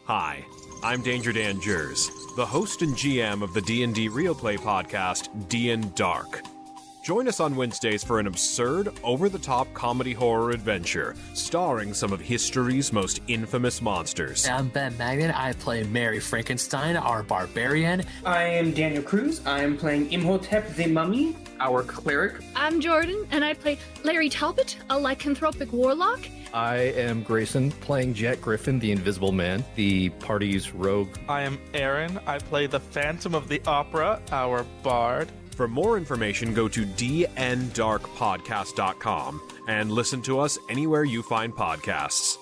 Hi, I'm Danger Dan Jers, the host and GM of the D&D Real Play podcast, D&D Dark. Join us on Wednesdays for an absurd, over-the-top comedy horror adventure, starring some of history's most infamous monsters. I'm Ben Magnan. I play Mary Frankenstein, our barbarian. I am Daniel Cruz. I am playing Imhotep the Mummy, our cleric. I'm Jordan, and I play Larry Talbot, a lycanthropic warlock. I am Grayson, playing Jet Griffin, the Invisible Man, the party's rogue. I am Aaron. I play the Phantom of the Opera, our bard. For more information, go to dndarkpodcast.com and listen to us anywhere you find podcasts.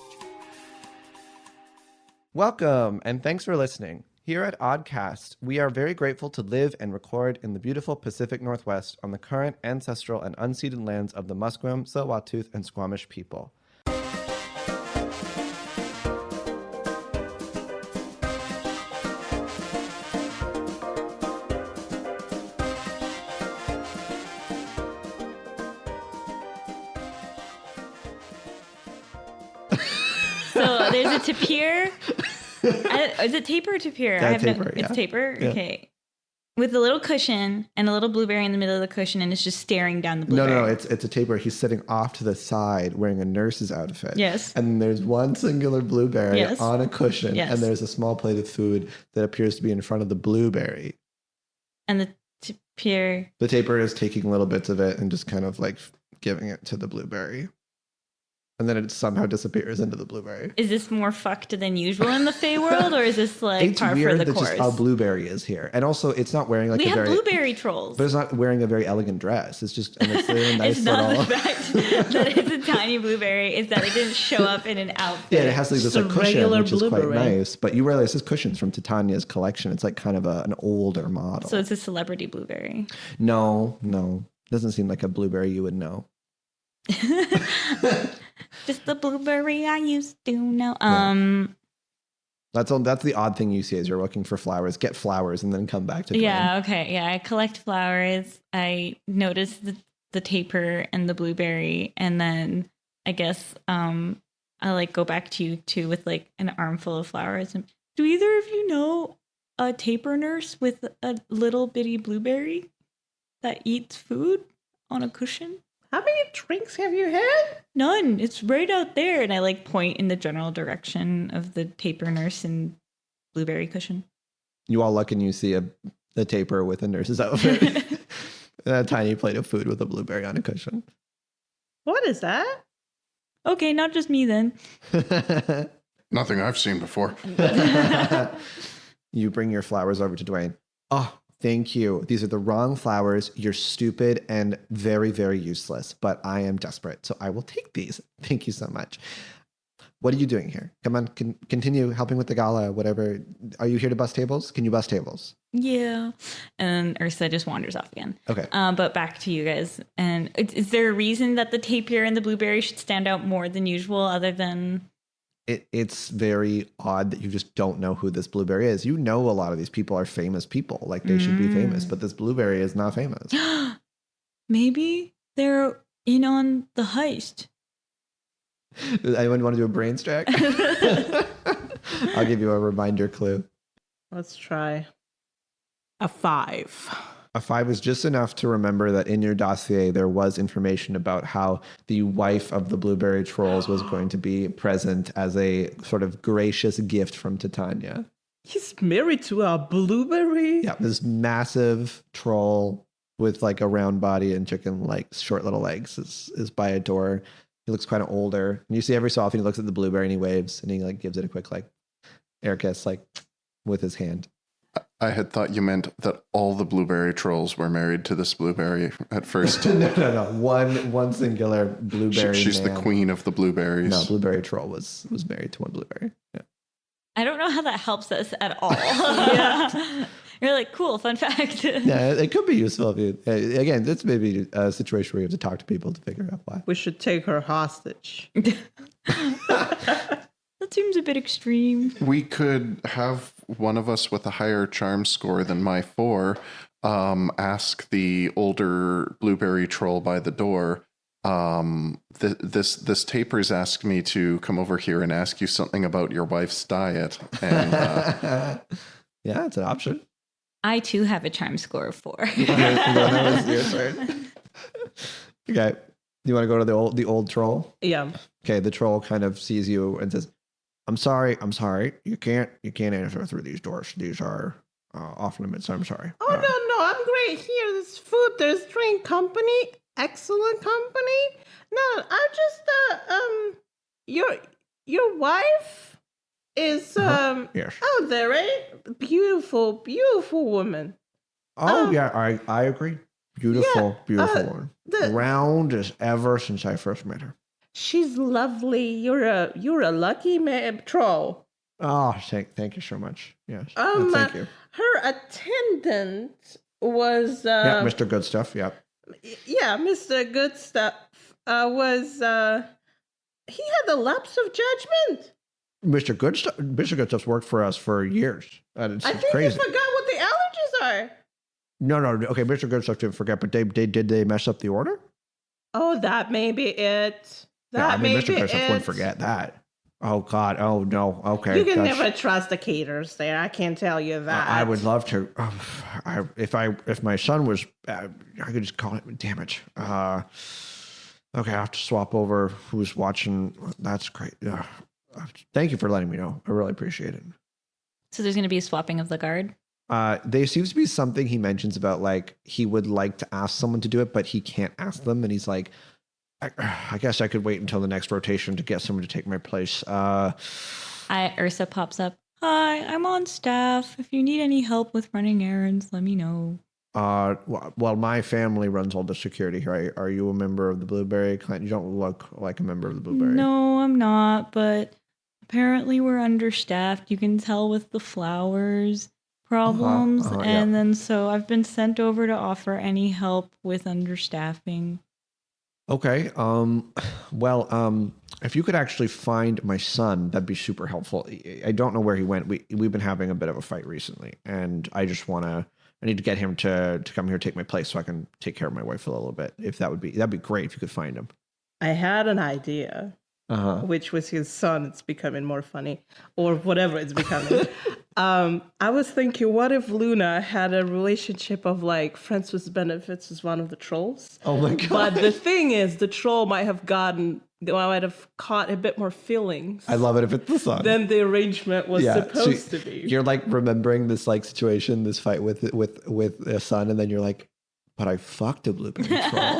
Welcome, and thanks for listening. Here at Oddcast, we are very grateful to live and record in the beautiful Pacific Northwest on the current ancestral and unceded lands of the Musqueam, Tsleil-Waututh, and Squamish people. So there's a tapir. Is it taper or tapir? Yeah, taper, It's yeah. taper? Yeah. Okay. With a little cushion and a little blueberry in the middle of the cushion, and it's just staring down the blueberry. No, it's a tapir. He's sitting off to the side wearing a nurse's outfit. Yes. And there's one singular blueberry Yes. on a cushion, Yes. and there's a small plate of food that appears to be in front of the blueberry. And the tapir. The tapir is taking little bits of it and just kind of like giving it to the blueberry. And then it somehow disappears into the blueberry. Is this more fucked than usual in the Fey world, or is this like It's par for weird the that course? just how blueberry is here. And also, it's not wearing like We a have very... blueberry trolls. But it's not wearing a very elegant dress. It's just, and it's a nice It's not little... the fact that it's a tiny blueberry. It's that it didn't show up in an outfit. Yeah, it has like this Just a like cushion, regular which is quite blueberry. nice. But you realize this cushion's from Titania's collection. It's like kind of an older model. So it's a celebrity blueberry. No. Doesn't seem like a blueberry you would know. Just the blueberry I used to know. That's the odd thing you see as you're looking for flowers. Get flowers and then come back to Dwayne. Yeah, okay. Yeah, I collect flowers. I notice the taper and the blueberry, and then I guess I like go back to you too with like an armful of flowers. And do either of you know a taper nurse with a little bitty blueberry that eats food on a cushion? How many drinks have you had? None. It's right out there. And I like point in the general direction of the taper nurse and blueberry cushion. You all look and you see the taper with a nurse's outfit. And a tiny plate of food with a blueberry on a cushion. What is that? Okay, not just me then. Nothing I've seen before. You bring your flowers over to Dwayne. Oh, thank you. These are the wrong flowers. You're stupid and very, very useless, but I am desperate, so I will take these. Thank you so much. What are you doing here? Come on, continue helping with the gala, whatever. Are you here to bus tables? Can you bus tables? Yeah. And Ursa just wanders off again. Okay. But back to you guys. And is there a reason that the tapir and the blueberry should stand out more than usual other than... It's very odd that you just don't know who this blueberry is. You know a lot of these people are famous people. Like they should be famous, but this blueberry is not famous. Maybe they're in on the heist. Does anyone want to do a brains check? I'll give you a reminder clue. Let's try a 5. A 5 is just enough to remember that in your dossier, there was information about how the wife of the Blueberry Trolls was going to be present as a sort of gracious gift from Titania. He's married to a blueberry? Yeah, this massive troll with like a round body and chicken like short little legs is by a door. He looks kind of older. And you see every so often he looks at the blueberry and he waves and he like gives it a quick like air kiss like with his hand. I had thought you meant that all the blueberry trolls were married to this blueberry at first. No. One singular blueberry She's man. the queen of the blueberries. No, Blueberry Troll was married to one blueberry. Yeah. I don't know how that helps us at all. Yeah. You're like, cool, fun fact. Yeah, it could be useful if you... Again, this may be a situation where you have to talk to people to figure out why. We should take her hostage. That seems a bit extreme. We could have one of us with a higher charm score than my 4 ask the older blueberry troll by the door This taper's asked me to come over here and ask you something about your wife's diet. And yeah, it's an option. I too have a charm score of 4. That was your turn. Okay. You want to go to the old troll? Yeah. Okay, the troll kind of sees you and says, I'm sorry. You can't enter through these doors. These are off limits. I'm sorry. Oh, no, I'm great here. There's food, there's drink, company, excellent company. No, I'm just, your wife is, yes. out there, right? Beautiful woman. Oh, yeah, I agree. Beautiful woman. Round as ever since I first met her. She's lovely. You're a lucky man, troll. Oh, thank you so much. Yes. Thank you. Her attendant was yeah, Mr. Good Stuff. Yeah. Yeah, Mr. Good Stuff was he had a lapse of judgment. Mr. Good Stuff's worked for us for years. It's I think crazy. you forgot what the allergies are. No. Okay, Mr. Good Stuff didn't forget, but did they mess up the order? Oh, that may be it. Mr. Good Stuff wouldn't forget that. Oh God! Oh no! Okay, you can never trust the caterers there. I can't tell you that. I would love to. If my son was, I could just call it. Damn it! Okay, I have to swap over. Who's watching? That's great. Thank you for letting me know. I really appreciate it. So there's going to be a swapping of the guard. There seems to be something he mentions about like he would like to ask someone to do it, but he can't ask them, and he's like, I guess I could wait until the next rotation to get someone to take my place. Ursa pops up. Hi, I'm on staff. If you need any help with running errands, let me know. Well, my family runs all the security here. Are you a member of the Blueberry Clan? You don't look like a member of the Blueberry. No, I'm not, but apparently we're understaffed. You can tell with the flowers problems. And then so I've been sent over to offer any help with understaffing. Okay. Well, if you could actually find my son, that'd be super helpful. I don't know where he went. We've been having a bit of a fight recently, and I need to get him to come here, take my place, so I can take care of my wife a little bit. That'd be great if you could find him. I had an idea, which was his son. It's becoming more funny, or whatever it's becoming. I was thinking, what if Luna had a relationship of like friends with benefits as one of the trolls? Oh my God. But the thing is, the troll might have caught a bit more feelings. I love it if it's the son. Than the arrangement was supposed to be. You're like remembering this like situation, this fight with a son, and then you're like, but I fucked a blueberry troll.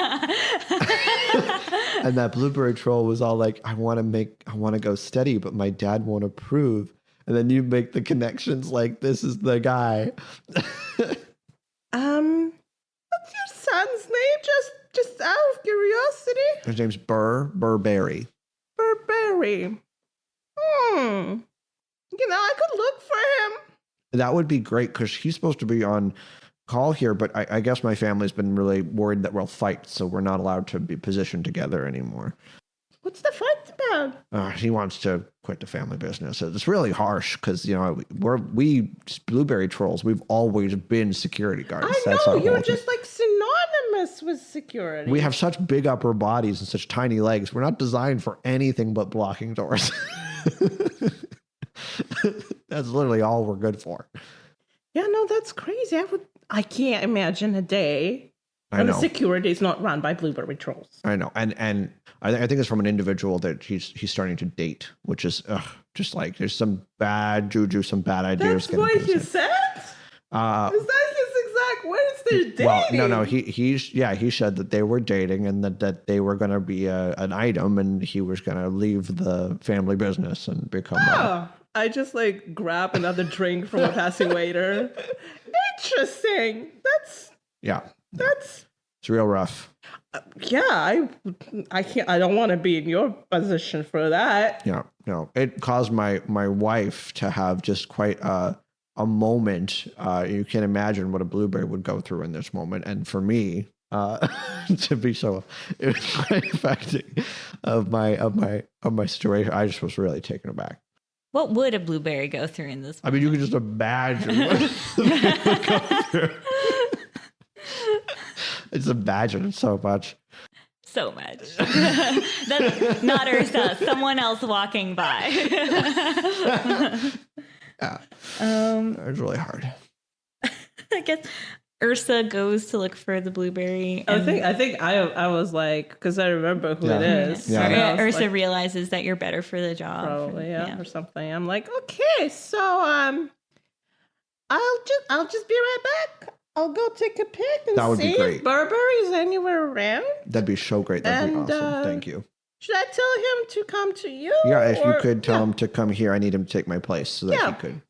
And that blueberry troll was all like, I want to go steady, but my dad won't approve. And then you make the connections like this is the guy. What's your son's name? Just out of curiosity. His name's Burberry. Burberry. I could look for him. That would be great because he's supposed to be on call here, but I guess my family's been really worried that we'll fight, so we're not allowed to be positioned together anymore. What's the fight about? He wants to quit the family business. It's really harsh because, we blueberry trolls, we've always been security guards. I know, you're just like synonymous with security. We have such big upper bodies and such tiny legs. We're not designed for anything but blocking doors. That's literally all we're good for. Yeah, no, that's crazy. I can't imagine a day when the security is not run by blueberry trolls. I know. And I think it's from an individual that he's starting to date, which is just like there's some bad juju, some bad ideas. That's what he said? Is that his exact words? They're dating? Well, no. He said that they were dating and that they were going to be an item and he was going to leave the family business and become I just like grab another drink from a passing waiter. Interesting. It's real rough. I can't. I don't want to be in your position for that. Yeah, no. It caused my wife to have just quite a moment. You can imagine what a blueberry would go through in this moment, and for me to be so, it was quite affecting of my situation. I just was really taken aback. What would a blueberry go through in this? I mean, you can just imagine what it would go through. It's imagine so much. so much. That's not Ursa, someone else walking by. Yeah. It's really hard. I guess Ursa goes to look for the blueberry. I think I was like, because I remember who it is. Yeah. Yeah. Ursa realizes that you're better for the job. Probably, yeah, or something. I'm like, okay, so I'll just be right back. I'll go take a pic and That would be see great. if Burberry is anywhere around. That'd be so great. That'd be awesome. Thank you. Should I tell him to come to you? Yeah, if you could tell him to come here, I need him to take my place so that he could.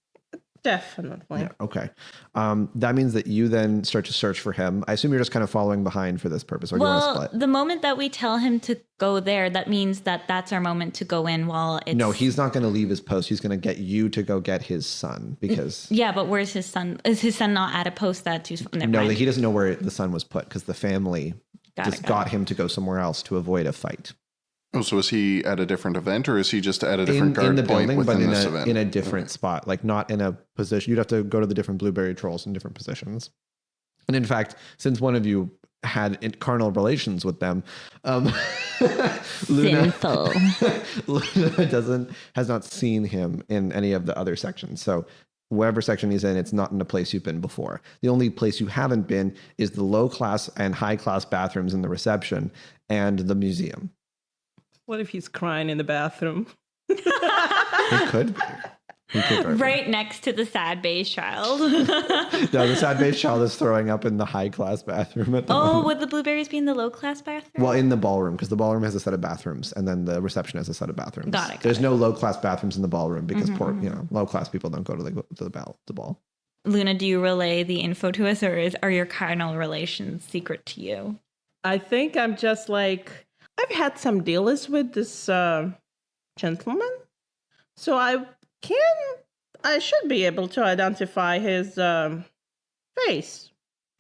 Definitely. Yeah, okay. That means that you then start to search for him. I assume you're just kind of following behind for this purpose, or do you want to split? The moment that we tell him to go there, that means that that's our moment to go in while it's... No, he's not going to leave his post. He's going to get you to go get his son because... Yeah, but where's his son? Is his son not at a post that's... No, he doesn't know where the son was put because the family got him to go somewhere else to avoid a fight. Oh, so is he at a different event, or is he just at a different guard in the point building, within but this event? in a different spot, like not in a position. You'd have to go to the different blueberry trolls in different positions. And in fact, since one of you had carnal relations with them, Luna has not seen him in any of the other sections. So wherever section he's in, it's not in a place you've been before. The only place you haven't been is the low class and high class bathrooms in the reception and the museum. What if he's crying in the bathroom? He could be. Right next to the sad beige child. No, the sad beige child is throwing up in the high class bathroom at the moment. Would the blueberries be in the low class bathroom? Well, in the ballroom, because the ballroom has a set of bathrooms, and then the reception has a set of bathrooms. Got it. There's no low class bathrooms in the ballroom because low class people don't go to the ball. Luna, do you relay the info to us, or are your carnal relations secret to you? I think I'm just like, I've had some dealings with this gentleman, so I should be able to identify his face.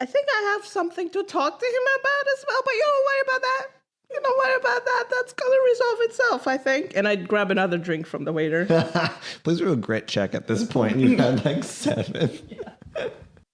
I think I have something to talk to him about as well, but you don't worry about that. You don't worry about that. That's going to resolve itself, I think. And I'd grab another drink from the waiter. Please do a grit check at this point. You've had like 7. Yeah.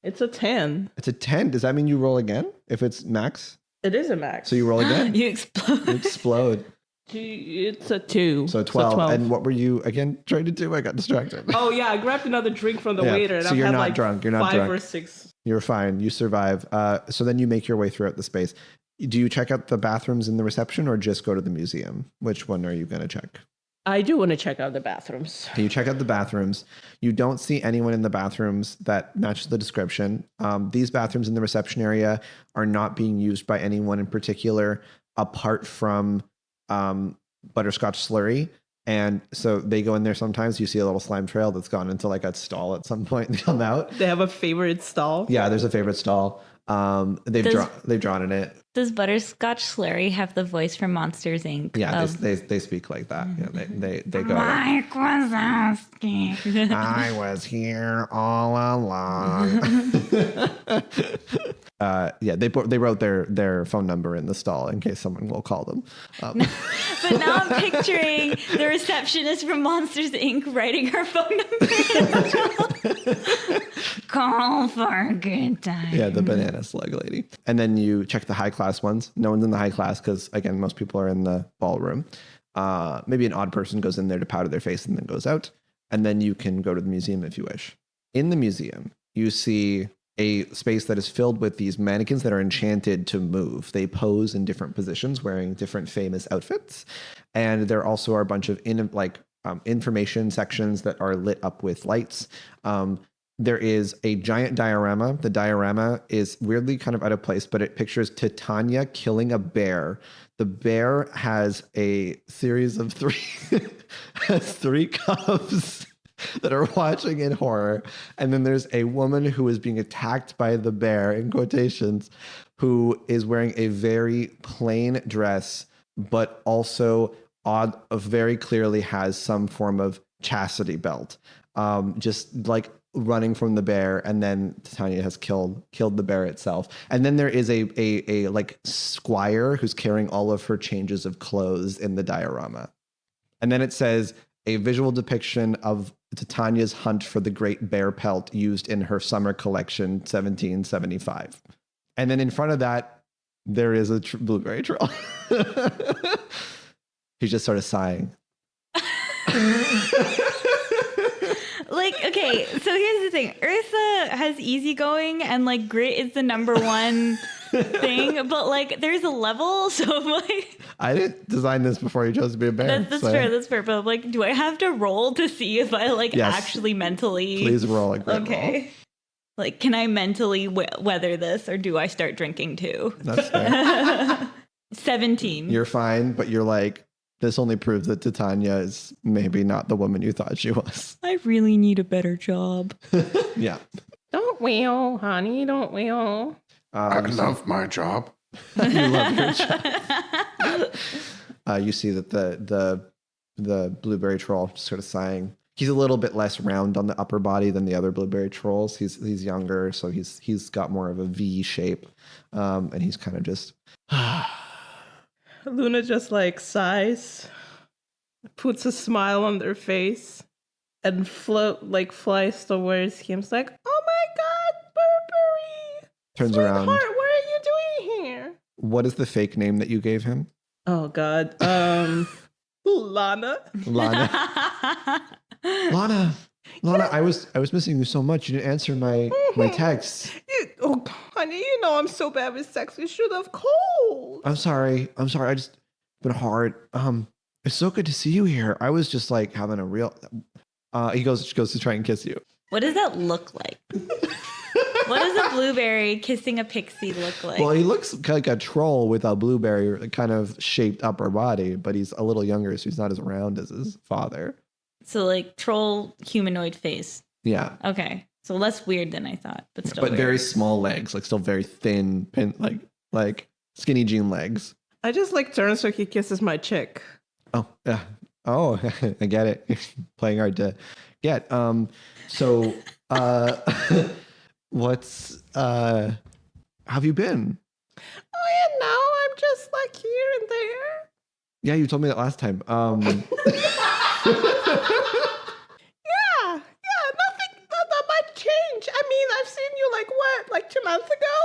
It's a 10. It's a 10. Does that mean you roll again if it's max? It is a max. So you roll again? You explode. You explode. It's a 2. So 12. And what were you again trying to do? I got distracted. Oh yeah, I grabbed another drink from the waiter. And so you're not drunk. You're not 5 drunk. or 6. You're fine. You survive. So then you make your way throughout the space. Do you check out the bathrooms in the reception or just go to the museum? Which one are you going to check? I do want to check out the bathrooms. You check out the bathrooms. You don't see anyone in the bathrooms that matches the description. These bathrooms in the reception area are not being used by anyone in particular apart from Butterscotch Slurry. And so they go in there sometimes. You see a little slime trail that's gone into like a stall at some point and come out. They have a favorite stall? Yeah, there's a favorite stall. They've drawn in it. Does Butterscotch Slurry have the voice from Monsters, Inc.? Yeah, they speak like that. Yeah, they go. Mike Wazowski. I was here all along. They wrote their phone number in the stall in case someone will call them. But now I'm picturing the receptionist from Monsters, Inc. writing her phone number. Call for a good time. Yeah, the banana slug lady. And then you check the high class ones. No one's in the high class because, again, most people are in the ballroom. Maybe an odd person goes in there to powder their face and then goes out. And then you can go to the museum if you wish. In the museum, you see a space that is filled with these mannequins that are enchanted to move. They pose in different positions wearing different famous outfits. And there also are a bunch of information sections that are lit up with lights. There is a giant diorama. The diorama is weirdly kind of out of place, but it pictures Titania killing a bear. The bear has a series of 3 cubs that are watching in horror. And then there's a woman who is being attacked by the bear, in quotations, who is wearing a very plain dress, but also very clearly has some form of chastity belt. Just like running from the bear, and then Titania has killed the bear itself. And then there is a like squire who's carrying all of her changes of clothes in the diorama. And then it says a visual depiction of Titania's hunt for the great bear pelt used in her summer collection 1775. And then in front of that There is a blueberry troll. He's just sort of sighing. Like, okay, so here's the thing. Ursa has easygoing and like grit is the number one thing, but like there's a level, so I'm like, I didn't design this before you chose to be a bear. that's fair, but I'm like, do I have to roll to see if I like Yes. actually mentally Please roll a grit roll. Like, can I mentally weather this, or do I start drinking too? That's fair. 17. You're fine, but you're like, this only proves that Titania is maybe not the woman you thought she was. I really need a better job. Yeah. Don't wail, honey. Don't wail. I love my job. You love your job. You see that the blueberry troll just sort of sighing. He's a little bit less round on the upper body than the other blueberry trolls. He's younger, so he's got more of a V shape, and he's kind of just. Luna just like sighs, puts a smile on their face, and flies towards him. It's like, oh my God, Burberry! Turns Sweetheart, around. what are you doing here? What is the fake name that you gave him? Oh God, Lana. Lana, I was missing you so much. You didn't answer my texts. Oh, honey, you know I'm so bad with sex. You should have called. I'm sorry. I just been hard. It's so good to see you here. I was just like having a real. He goes to try and kiss you. What does that look like? What does a blueberry kissing a pixie look like? Well, he looks like a troll with a blueberry kind of shaped upper body, but he's a little younger, so he's not as round as his father. So like troll humanoid face. Yeah. Okay. So less weird than I thought, but still But weird. very small legs, like still very thin, like skinny jean legs. I just like turn so he kisses my chick. Oh, yeah. Oh, I get it. Playing hard to get. So, what's, how have you been? Oh yeah, now I'm just like here and there. Yeah, you told me that last time. Nothing that might change. I mean, I've seen you like 2 months ago,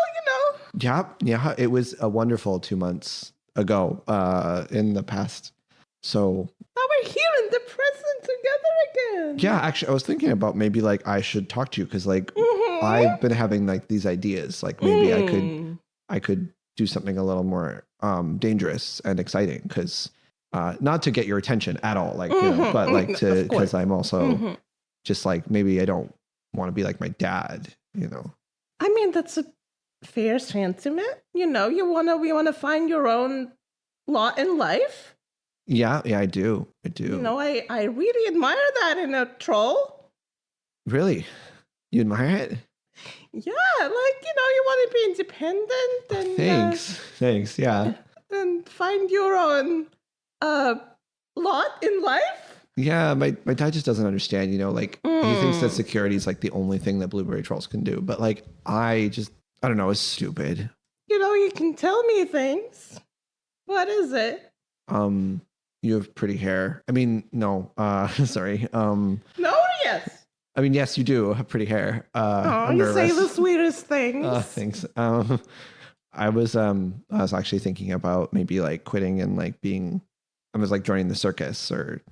Yeah, it was a wonderful 2 months ago, in the past. So Now we're here in the present together again. yeah, actually, I was thinking about maybe like I should talk to you because like I've been having like these ideas, like maybe I could do something a little more dangerous and exciting because not to get your attention at all, like you know, but like to because I'm also just like maybe I don't want to be like my dad, you know. I mean, that's a fair sentiment. You know, you wanna find your own lot in life. Yeah, I do. You know, I really admire that in a troll. Really? You admire it? Yeah, like, you know, you want to be independent and Thanks. Yeah. and find your own lot in life. Yeah, my dad just doesn't understand, you know, like he thinks that security is like the only thing that blueberry trolls can do. But like I don't know, it's stupid. You know, you can tell me things. What is it? You have pretty hair. I mean, no, sorry. No or yes? I mean, yes, you do have pretty hair. I'm you say nervous. the sweetest things. Thanks. I was actually thinking about maybe like quitting and like I was like joining the circus or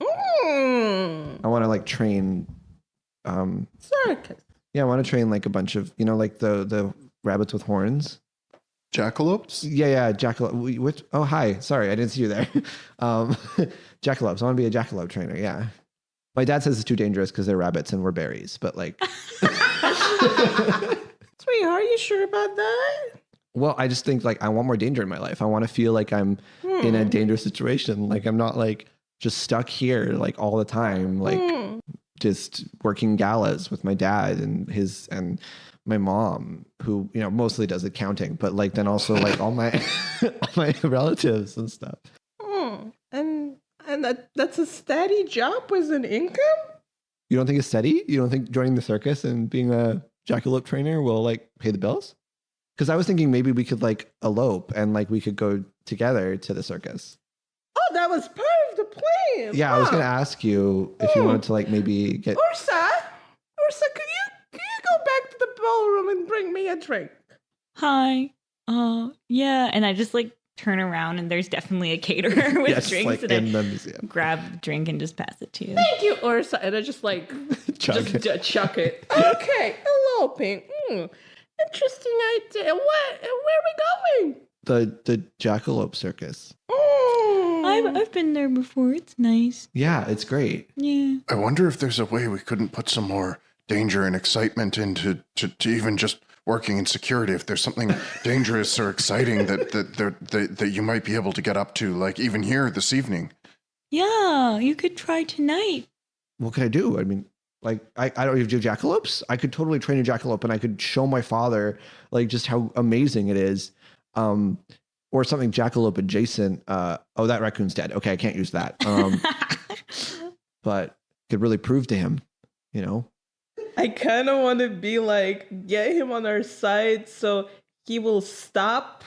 I want to like train circus. Yeah, I want to train like a bunch of, you know, like the rabbits with horns. Jackalopes? Yeah, jackalope. Oh, hi. Sorry, I didn't see you there. Jackalopes. I want to be a jackalope trainer. Yeah. My dad says it's too dangerous because they're rabbits and we're berries, but like. Sweetheart, are you sure about that? Well, I just think like I want more danger in my life. I want to feel like I'm in a dangerous situation. Like I'm not like just stuck here like all the time, like just working galas with my dad and my mom, who, you know, mostly does accounting, but like then also like all my my relatives and stuff. And that's a steady job with an income? You don't think it's steady? You don't think joining the circus and being a jackalope trainer will like pay the bills? Because I was thinking maybe we could like elope and like we could go together to the circus. Oh, that was part of the plan. Yeah, I was gonna ask you if you wanted to like maybe get Ursa, can you go back to the ballroom and bring me a drink? Hi. Yeah. And I just like turn around and there's definitely a caterer with Yes, drinks. like And in I the museum. grab the drink and just pass it to you. Thank you, Ursa. And I just like chuck it. Okay, eloping. Interesting idea. What? Where are we going? The Jackalope Circus. I've been there before. It's nice. Yeah, it's great. Yeah. I wonder if there's a way we couldn't put some more danger and excitement into to even just working in security. If there's something dangerous or exciting that you might be able to get up to, like even here this evening. Yeah, you could try tonight. What could I do? I mean, like, I don't even do jackalopes. I could totally train a jackalope and I could show my father like just how amazing it is. Or something jackalope adjacent. Oh, that raccoon's dead. Okay, I can't use that. But could really prove to him, you know. I kind of want to be like, get him on our side so he will stop,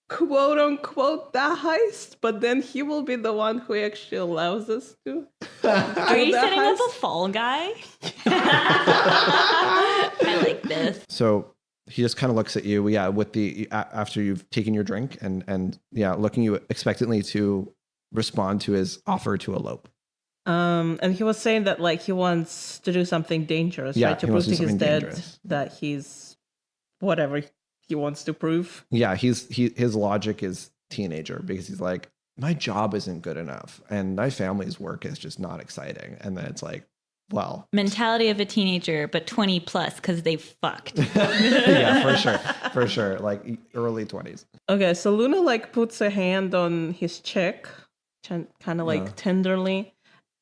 quote unquote, the heist, but then he will be the one who actually allows us to. Are you setting up a fall guy? I like this. So he just kind of looks at you, yeah, with the after you've taken your drink and yeah, looking you expectantly to respond to his offer to elope. And he was saying that like he wants to do something dangerous, Yeah, right? To he wants prove to to do his something dad dangerous. that he's whatever he wants to prove. Yeah, his logic is teenager because he's like, my job isn't good enough and my family's work is just not exciting. And then it's like, well, mentality of a teenager, but 20 plus because they fucked. Yeah, for sure, like early 20s. Okay, so Luna like puts a hand on his cheek, kind of like tenderly,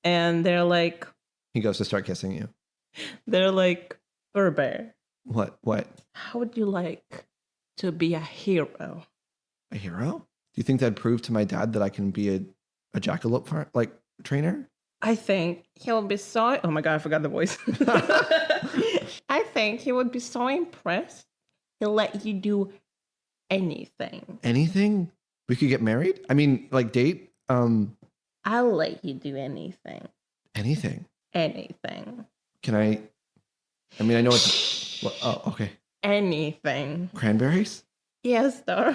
and they're like, He goes to start kissing you. Bear, What? how would you like to be a hero? A hero? Do you think that'd prove to my dad that I can be a jackalope trainer? I think he'll be so. Oh my god, I forgot the voice. I think he would be so impressed. He'll let you do anything. Anything? We could get married? I mean, like date? I'll let you do anything. Anything. Anything. Can I mean, I know it's. Well, oh, okay. Anything. Cranberries? Yes, Dor.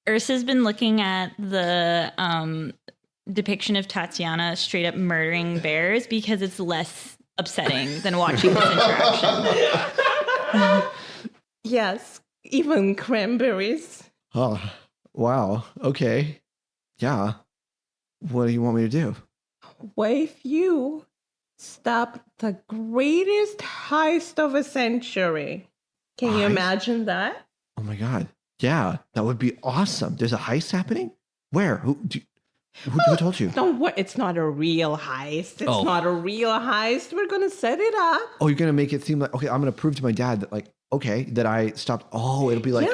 Ursa's been looking at the depiction of Tatiana straight up murdering bears because it's less upsetting than watching this interaction. Yes, even cranberries. Oh, wow. Okay. Yeah. What do you want me to do? What if you stop the greatest heist of a century? Can you Heist? imagine that? Oh my God. Yeah, that would be awesome. There's a heist happening? Where? Who told you? Don't worry, it's not a real heist. It's not a real heist. We're gonna set it up. Oh, you're going to make it seem like, okay, I'm going to prove to my dad that like, okay, that I stopped. Oh, it'll be like,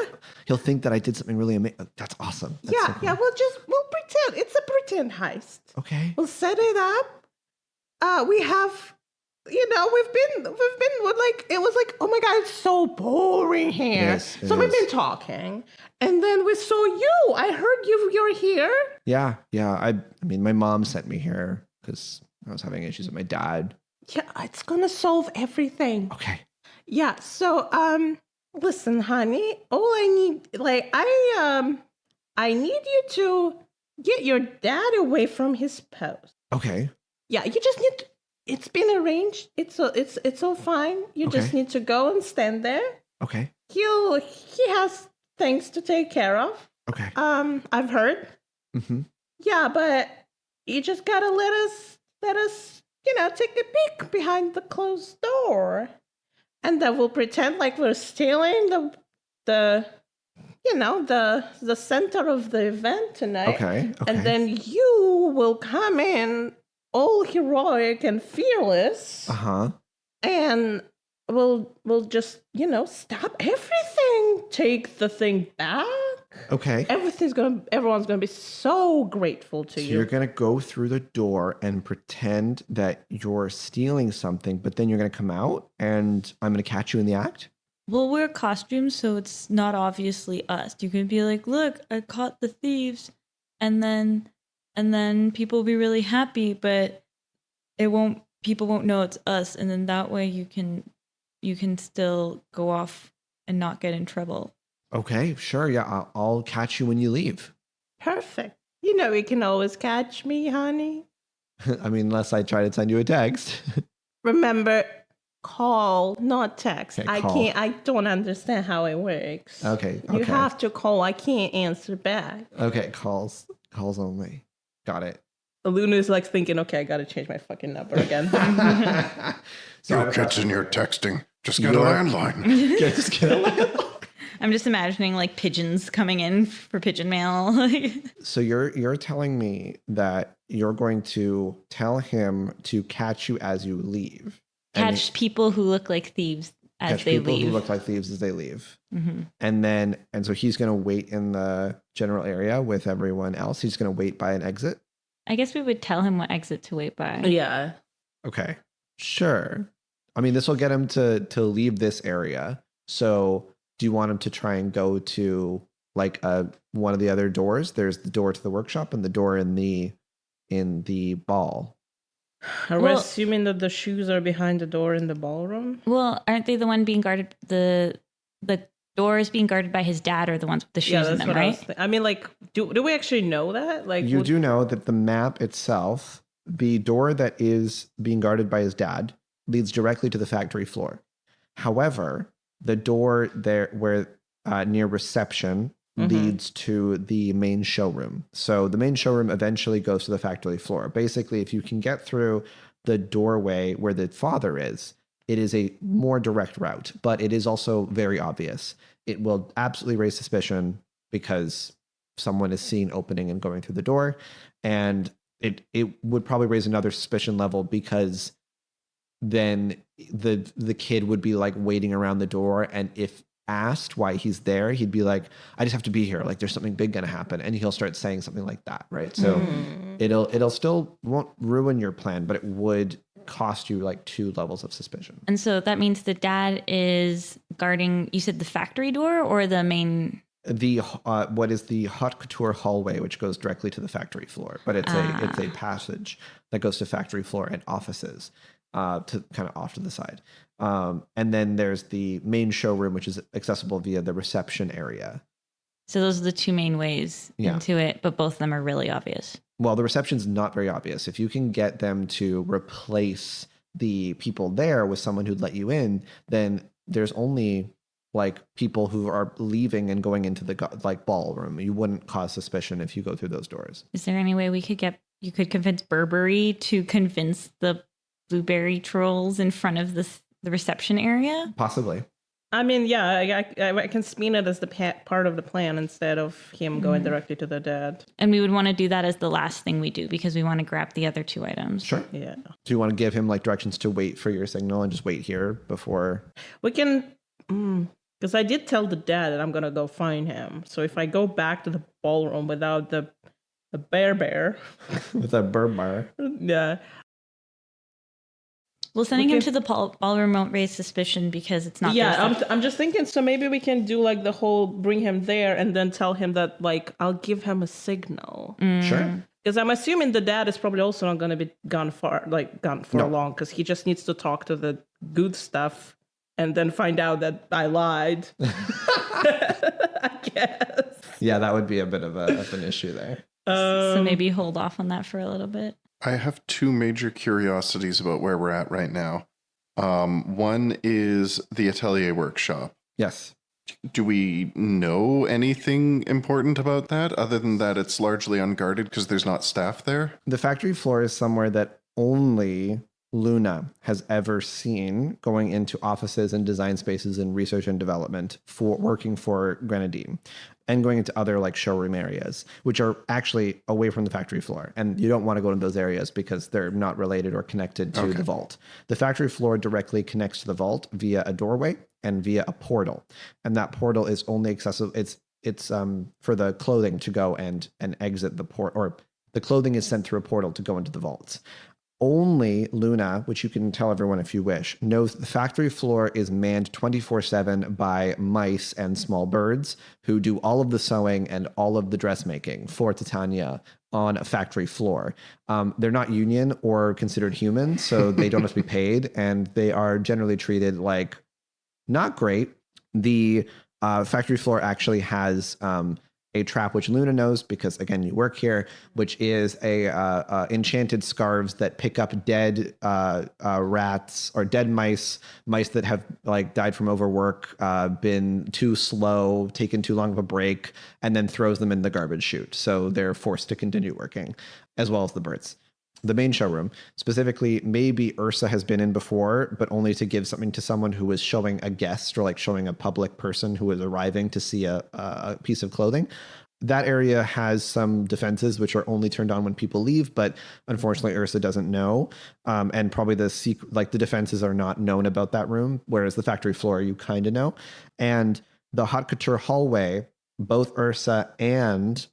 he'll think that I did something really amazing. That's awesome. That's so cool. We'll pretend. It's a pretend heist. Okay. We'll set it up. We have, we've been like, it was like, oh my God, it's so boring here. Yes, it so we've is. been talking. And then we saw you. I heard you're here. Yeah. I mean, my mom sent me here because I was having issues with my dad. Yeah, it's gonna solve everything. Okay. Yeah, so listen, honey, all I need, like, I need you to get your dad away from his post. Okay. Yeah, you just need to, it's been arranged. It's all fine. You just Okay. need to go and stand there. Okay. He has things to take care of. Okay. I've heard. Mm-hmm. Yeah, but you just gotta let us, take a peek behind the closed door. And then we'll pretend like we're stealing the center of the event tonight. Okay. And then you will come in all heroic and fearless. Uh-huh. And we'll just, stop everything. Take the thing back. Okay. Everyone's gonna be so grateful to So you. you're going to go through the door and pretend that you're stealing something, but then you're going to come out and I'm going to catch you in the act? We'll wear costumes so it's not obviously us. You can be like, look, I caught the thieves, and then people will be really happy, but people won't know it's us, and then that way you can still go off not get in trouble. Okay, sure. Yeah, I'll catch you when you leave. Perfect. You know you can always catch me, honey. I mean, unless I try to send you a text. Remember, call, not text. Okay, I call. can't. I don't understand how it works. Okay. You have to call. I can't answer back. Okay, calls only. Got it. Luna's like thinking, okay, I got to change my fucking number again. Your kids and your texting. Just get a landline. Just get a landline. I'm just imagining like pigeons coming in for pigeon mail. So you're telling me that you're going to tell him to catch you as you leave. Catch people who look like thieves as they people leave. who look like thieves as they leave. Mm-hmm. And so he's going to wait in the general area with everyone else. He's going to wait by an exit. I guess we would tell him what exit to wait by. Yeah. Okay. Sure. I mean, this will get him to leave this area. So do you want him to try and go to like one of the other doors? There's the door to the workshop and the door in the ball. Are we assuming that the shoes are behind the door in the ballroom? Well, aren't they the one being guarded? The doors being guarded by his dad are the ones with the shoes in them, right? I mean, like, do we actually know that? Like, you do know that the map itself, the door that is being guarded by his dad, leads directly to the factory floor. However, the door there where near reception leads to the main showroom. So the main showroom eventually goes to the factory floor. Basically, if you can get through the doorway where the father is, it is a more direct route, but it is also very obvious. It will absolutely raise suspicion because someone is seen opening and going through the door. And it would probably raise another suspicion level because then the kid would be like waiting around the door, and if asked why he's there, he'd be like, I just have to be here, like there's something big gonna happen, and he'll start saying something like that, right? So it'll still won't ruin your plan, but it would cost you like 2 levels of suspicion. And so that means the dad is guarding, you said the factory door or the main? The what is the haute couture hallway, which goes directly to the factory floor, but it's a passage that goes to factory floor and offices to kind of off to the side. And then there's the main showroom, which is accessible via the reception area. So those are the 2 main ways into it, but both of them are really obvious. Well, the reception's not very obvious. If you can get them to replace the people there with someone who'd let you in, then there's only like people who are leaving and going into the like ballroom. You wouldn't cause suspicion if you go through those doors. Is there any way you could convince Burberry to convince the blueberry trolls in front of the reception area? Possibly. I mean, yeah, I can spin it as the part of the plan instead of him going directly to the dad. And we would want to do that as the last thing we do because we want to grab the other 2 items. Sure. Yeah. Do you want to give him like directions to wait for your signal and just wait here before? We can, because I did tell the dad that I'm going to go find him. So if I go back to the ballroom without the bear. With a bar. Yeah. Well, sending him to the ballroom won't raise suspicion because it's not. Yeah, I'm just thinking. So maybe we can do like the whole bring him there and then tell him that like I'll give him a signal. Sure. Because I'm assuming the dad is probably also not going to be gone for long because he just needs to talk to the good stuff and then find out that I lied. I guess. Yeah, that would be a bit of an issue there. So maybe hold off on that for a little bit. I have 2 major curiosities about where we're at right now. One is the atelier workshop. Yes. Do we know anything important about that other than that it's largely unguarded because there's not staff there? The factory floor is somewhere that only Luna has ever seen going into offices and design spaces and research and development for working for Grenadine and going into other like showroom areas, which are actually away from the factory floor. And you don't want to go into those areas because they're not related or connected to the vault. The factory floor directly connects to the vault via a doorway and via a portal. And that portal is only accessible. It's for the clothing to go and exit the port, or the clothing is sent through a portal to go into the vaults. Only Luna, which you can tell everyone if you wish, knows the factory floor is manned 24/7 by mice and small birds who do all of the sewing and all of the dressmaking for Titania on a factory floor. They're not union or considered human, so they don't have to be paid, and they are generally treated like not great, The factory floor actually has a trap which Luna knows because again you work here, which is a enchanted scarves that pick up dead rats or dead mice that have like died from overwork, been too slow, taken too long of a break, and then throws them in the garbage chute. So they're forced to continue working, as well as the birds. The main showroom, specifically, maybe Ursa has been in before, but only to give something to someone who was showing a guest or like showing a public person who was arriving to see a piece of clothing. That area has some defenses which are only turned on when people leave, but unfortunately Ursa doesn't know. And probably the defenses are not known about that room, whereas the factory floor you kind of know. And the haute couture hallway, both Ursa and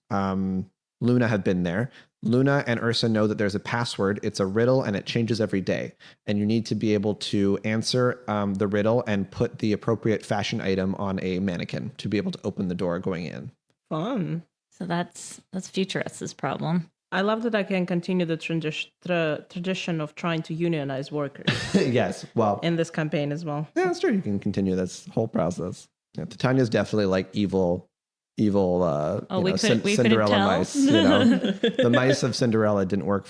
Luna have been there. Luna and Ursa know that there's a password. It's a riddle and it changes every day. And you need to be able to answer the riddle and put the appropriate fashion item on a mannequin to be able to open the door going in. Fun. So that's future S's problem. I love that I can continue the tradition of trying to unionize workers. Yes, well. In this campaign as well. Yeah, that's true. You can continue this whole process. Yeah, Titania's definitely like evil Cinderella mice. You know, the mice of Cinderella didn't work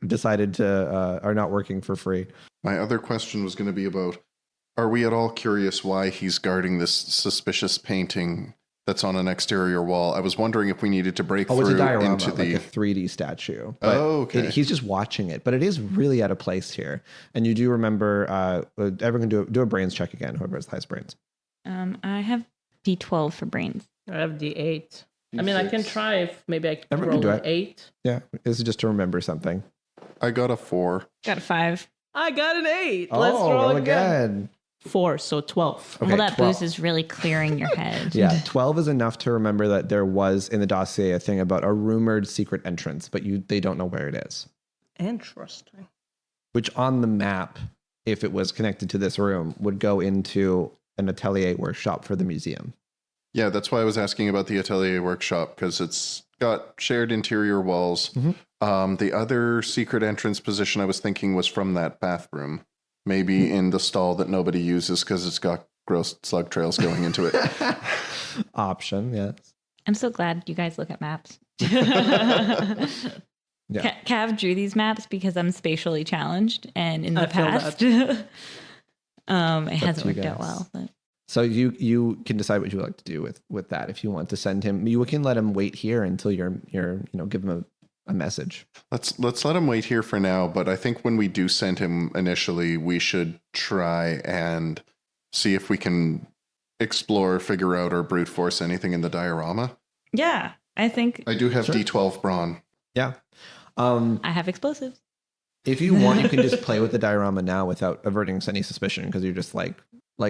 decided to are not working for free. My other question was going to be about: are we at all curious why he's guarding this suspicious painting that's on an exterior wall? I was wondering if we needed to break through it's a diorama, into the like a 3D statue. But okay. He's just watching it, but it is really out of place here. And you do remember, everyone do a brains check again. Whoever has the highest brains. I have D12 for brains. I have D8. I mean, I can try if maybe I can Everyone roll can an 8. Yeah, this is just to remember something. I got a 4. Got a 5. I got an 8. Let's roll roll again. 4, so 12. Okay, well, that 12. boost is really clearing your head. Yeah, 12 is enough to remember that there was in the dossier a thing about a rumored secret entrance, but they don't know where it is. Interesting. Which on the map, if it was connected to this room, would go into an atelier workshop for the museum. Yeah, that's why I was asking about the atelier workshop, because it's got shared interior walls. Mm-hmm. The other secret entrance position I was thinking was from that bathroom. Maybe in the stall that nobody uses because it's got gross slug trails going into it. Option, yes. I'm so glad you guys look at maps. Yeah. Cav drew these maps because I'm spatially challenged, and in the past, it hasn't worked out well. But. So you can decide what you would like to do with that. If you want to send him, you can let him wait here until you're give him a message. Let's let him wait here for now. But I think when we do send him initially, we should try and see if we can explore, figure out, or brute force anything in the diorama. Yeah, I think I do have Sure. D12 brawn. Yeah. I have explosives. If you want, you can just play with the diorama now without averting any suspicion because you're just like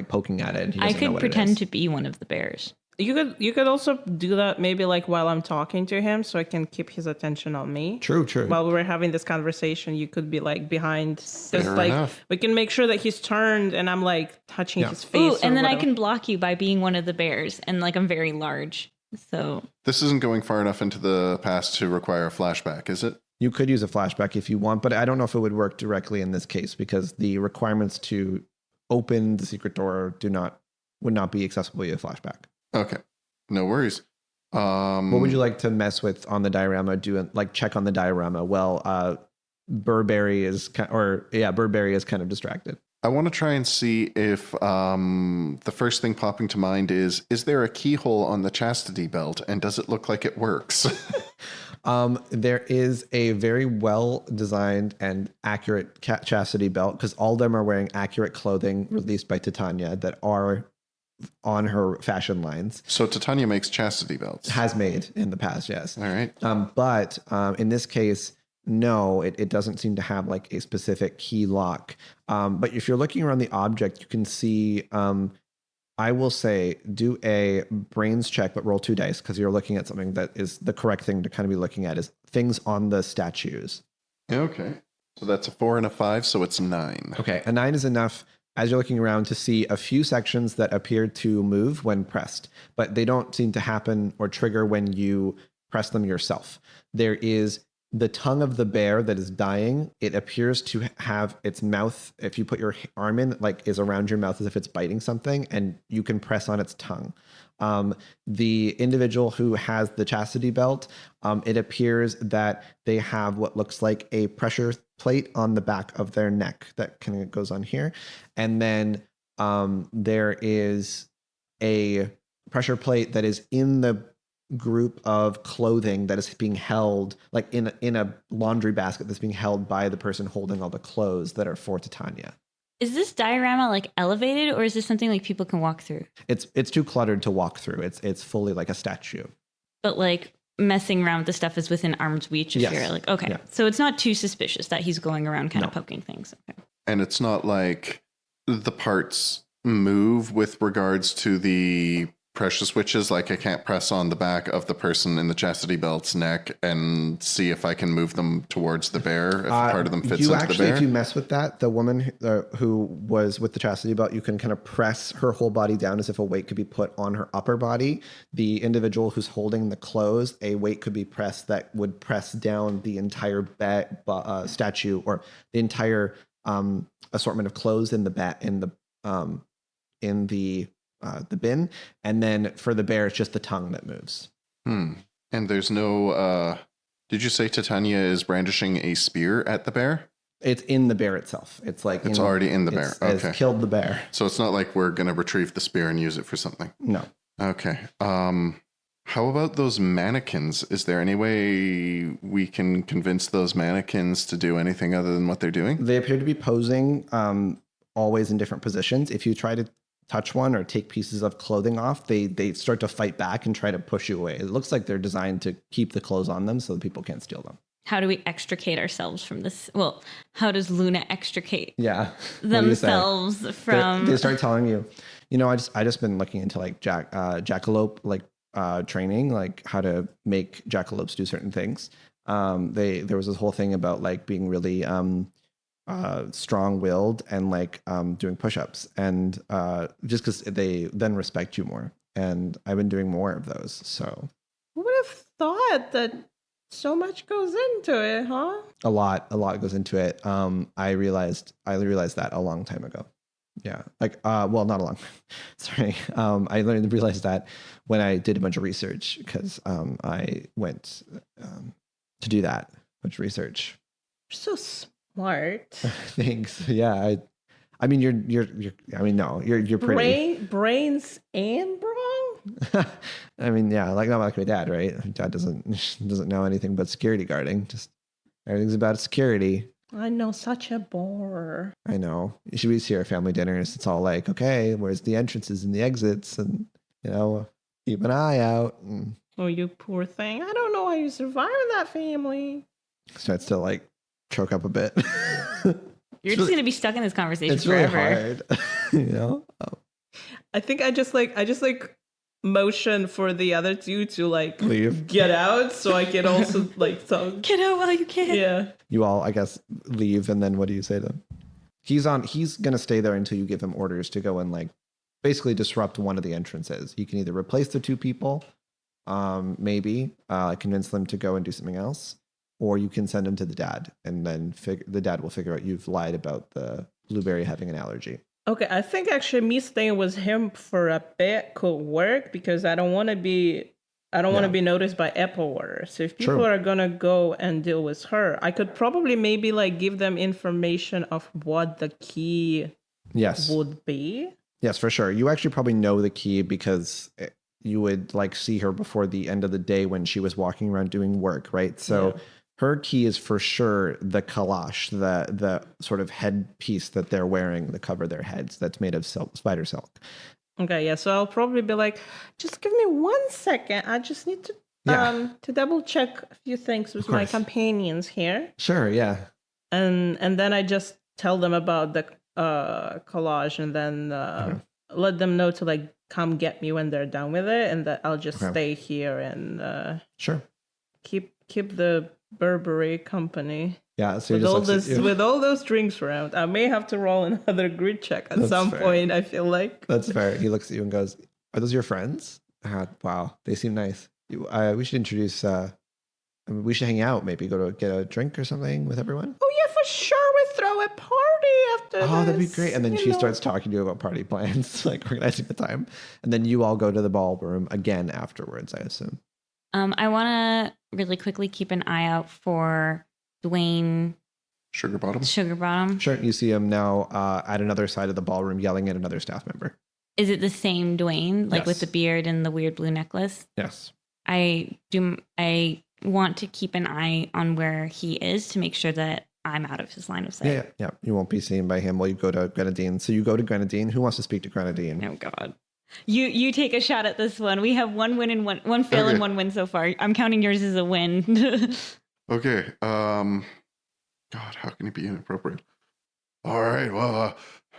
poking at it. And he I doesn't know could what pretend it to be one of the bears. You could also do that maybe like while I'm talking to him, so I can keep his attention on me. True. While we were having this conversation, you could be like behind, just Fair like enough. we can make sure that he's turned, and I'm like touching his face. Ooh, or and then I whatever. can block you by being one of the bears, and like I'm very large, so This isn't going far enough into the past to require a flashback, is it? You could use a flashback if you want, but I don't know if it would work directly in this case because the requirements to open the secret door would not be accessible via flashback. Okay, no worries. What would you like to mess with on the diorama? Check on the diorama. Well, Burberry is kind of distracted. I want to try and see if the first thing popping to mind is there a keyhole on the chastity belt, and does it look like it works? There is a very well designed and accurate chastity belt because all of them are wearing accurate clothing released by Titania that are on her fashion lines. So Titania makes chastity belts. Has made in the past, yes. All right. But in this case, no, it doesn't seem to have like a specific key lock. But if you're looking around the object, you can see, I will say, do a brains check, but roll 2 dice because you're looking at something that is the correct thing to kind of be looking at is things on the statues. Okay. So that's a 4 and a 5, so it's 9. Okay, a 9 is enough as you're looking around to see a few sections that appear to move when pressed, but they don't seem to happen or trigger when you press them yourself. There is the tongue of the bear that is dying, it appears to have its mouth, if you put your arm in, like is around your mouth as if it's biting something, and you can press on its tongue. The individual who has the chastity belt, it appears that they have what looks like a pressure plate on the back of their neck that kind of goes on here. And then there is a pressure plate that is in the group of clothing that is being held, like in a laundry basket that's being held by the person holding all the clothes that are for Titania. Is this diorama like elevated, or is this something like people can walk through? It's too cluttered to walk through. It's fully like a statue. But like messing around with the stuff is within arm's reach if you're like, okay. Yeah. So it's not too suspicious that he's going around kind of poking things. Okay. And it's not like the parts move with regards to the pressure switches. Like I can't press on the back of the person in the chastity belt's neck and see if I can move them towards the bear if part of them fits into the bear. If you mess with that, the woman who was with the chastity belt, you can kind of press her whole body down as if a weight could be put on her upper body. The individual who's holding the clothes, a weight could be pressed that would press down the entire statue, or the entire assortment of clothes in the bin, and then for the bear, it's just the tongue that moves. And there's no. Did you say Titania is brandishing a spear at the bear? It's in the bear itself. It's like it's already in the bear. Okay, it's killed the bear. So it's not like we're gonna retrieve the spear and use it for something. No. Okay. How about those mannequins? Is there any way we can convince those mannequins to do anything other than what they're doing? They appear to be posing always in different positions. If you try to touch one or take pieces of clothing off, they start to fight back and try to push you away. It looks like they're designed to keep the clothes on them so that people can't steal them. How do we extricate ourselves from this? Well, how does Luna extricate themselves from... They start telling you, I just been looking into like jackalope, like training, like how to make jackalopes do certain things. There was this whole thing about like being really strong-willed and like doing push-ups, and just because they then respect you more. And I've been doing more of those. So who would have thought that so much goes into it, huh? A lot goes into it. I realized that a long time ago. Yeah, like well, not a long. Sorry, I realized that when I did a bunch of research, because I went to do that bunch of research. You're so smart. Thanks. Yeah, I mean, you're. I mean, no, you're pretty. Brains and wrong. I mean, yeah, like not like my dad, right? My dad doesn't know anything but security guarding. Just everything's about security. I know, such a bore. I know. You should be see our family dinners. It's all like, okay, where's the entrances and the exits, and keep an eye out. And oh, you poor thing! I don't know how you survive that family. Starts to like choke up a bit. You're just gonna be stuck in this conversation it's forever. Really hard, I think I just motion for the other two to like leave, get out, so I can also like get out while you can. Yeah. You all, I guess, leave, and then what do you say to him? He's gonna stay there until you give him orders to go and like basically disrupt one of the entrances. You can either replace the two people, maybe convince them to go and do something else, or you can send him to the dad, and then the dad will figure out you've lied about the blueberry having an allergy. Okay, I think actually me staying with him for a bit could work, because I don't want to be noticed by Applewater. So if people are gonna go and deal with her, I could probably maybe like give them information of what the key would be. Yes, for sure. You actually probably know the key because you would like see her before the end of the day when she was walking around doing work, right? So her key is for sure the kalash, the sort of headpiece that they're wearing to cover their heads that's made of spider silk. Okay, yeah. So I'll probably be like, just give me 1 second. I just need to double check a few things with my companions here. Sure, yeah. And then I just tell them about the collage, and then let them know to like come get me when they're done with it, and that I'll just stay here and keep the Burberry company. Yeah, so with all those drinks around, I may have to roll another grit check at some point. I feel like that's fair. He looks at you and goes, "Are those your friends? Wow, they seem nice. We should introduce I mean, we should hang out. Maybe go to get a drink or something with everyone. Oh yeah, for sure. We throw a party after Oh, that'd be this, great. And then you she know. starts talking to you about party plans, like organizing the time. And then you all go to the ballroom again afterwards, I assume. I want to really quickly keep an eye out for Dwayne Sugar bottom. Sure. You see him now at another side of the ballroom yelling at another staff member. Is it the same Dwayne, like Yes. with the beard and the weird blue necklace? Yes. I want to keep an eye on where he is to make sure that I'm out of his line of sight. Yeah. You won't be seen by him while you go to Grenadine. So you go to Grenadine. Who wants to speak to Grenadine? Oh God. You take a shot at this one. We have one win and one fail and one win so far. I'm counting yours as a win. Okay. God, how can it be inappropriate? All right. Well,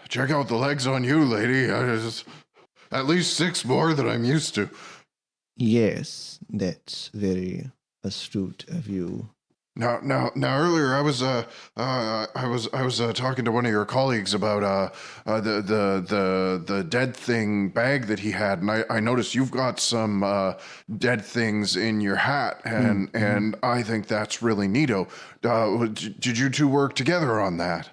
check out the legs on you, lady. There's at least 6 more than I'm used to. Yes, that's very astute of you. Now, earlier I was talking to one of your colleagues about the dead thing bag that he had, and I noticed you've got some dead things in your hat, and I think that's really neato. Did you two work together on that?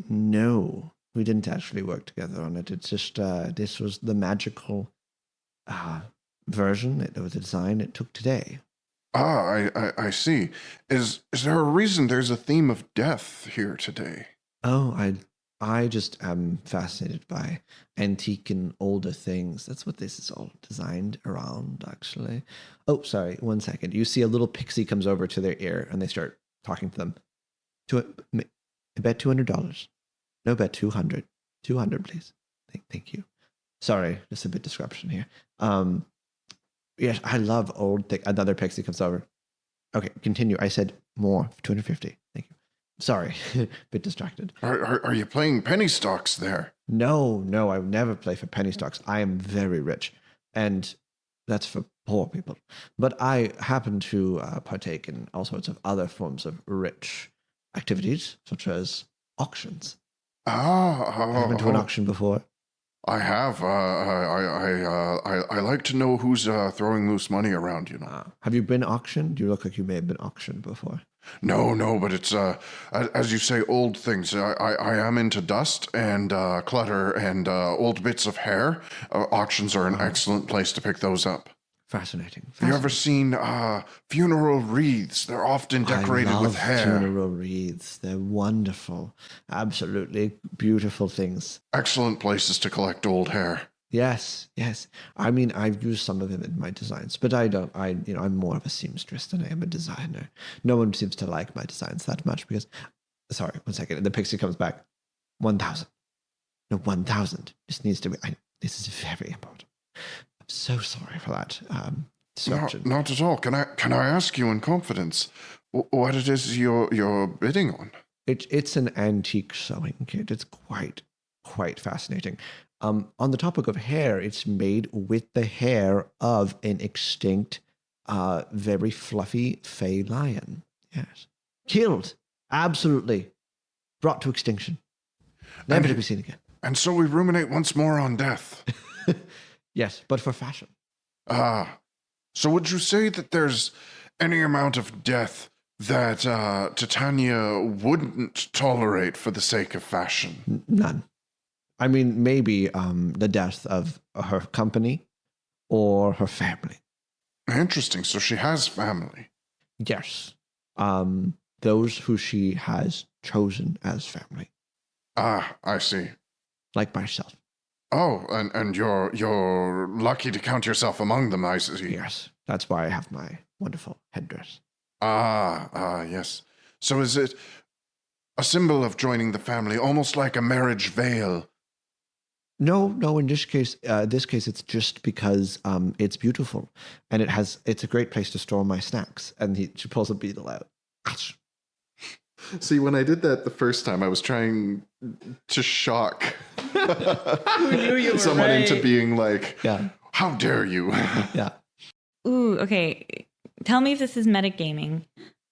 No, we didn't actually work together on it. It's just this was the magical version of the design it took today. I see. Is there a reason there's a theme of death here today? Oh, I just am fascinated by antique and older things. That's what this is all designed around, actually. Oh, sorry, 1 second. You see a little pixie comes over to their ear, and they start talking to them. I bet $200. No, bet 200. 200, please. Thank you. Sorry, just a bit disruption here. Yes, I love old things. Another pixie comes over. Okay, continue. I said more. 250. Thank you. Sorry, bit distracted. Are you playing penny stocks there? No, I would never play for penny stocks. I am very rich, and that's for poor people. But I happen to partake in all sorts of other forms of rich activities, such as auctions. Have you been to an auction before? I have. I like to know who's throwing loose money around, you know. Have you been auctioned? You look like you may have been auctioned before. No, but it's, as you say, old things. I am into dust and clutter and old bits of hair. Auctions are an excellent place to pick those up. Fascinating. Have you ever seen funeral wreaths? They're often decorated with hair. Funeral wreaths. They're wonderful. Absolutely beautiful things. Excellent places to collect old hair. Yes. I mean, I've used some of them in my designs, but I'm more of a seamstress than I am a designer. No one seems to like my designs that much because, sorry, 1 second. The pixie comes back. 1,000. No, 1,000. This needs to be, this is very important. I'm so sorry for that. Not at all. Can I ask you in confidence what it is you're bidding on? It's an antique sewing kit. It's quite fascinating. On the topic of hair, it's made with the hair of an extinct, very fluffy fey lion. Yes. Killed. Absolutely. Brought to extinction. Never to be seen again. And so we ruminate once more on death. Yes, but for fashion. So would you say that there's any amount of death that Titania wouldn't tolerate for the sake of fashion? None. I mean, maybe the death of her company or her family. Interesting. So she has family. Yes. Those who she has chosen as family. I see. Like myself. Oh, and you're lucky to count yourself among them, I see. Yes. That's why I have my wonderful headdress. Yes. So is it a symbol of joining the family, almost like a marriage veil? No. In this case, it's just because it's beautiful, and it's a great place to store my snacks. And she pulls a beetle out. See, when I did that the first time, I was trying to shock someone into being like, yeah. How dare you? Yeah. Ooh, okay. Tell me if this is metagaming.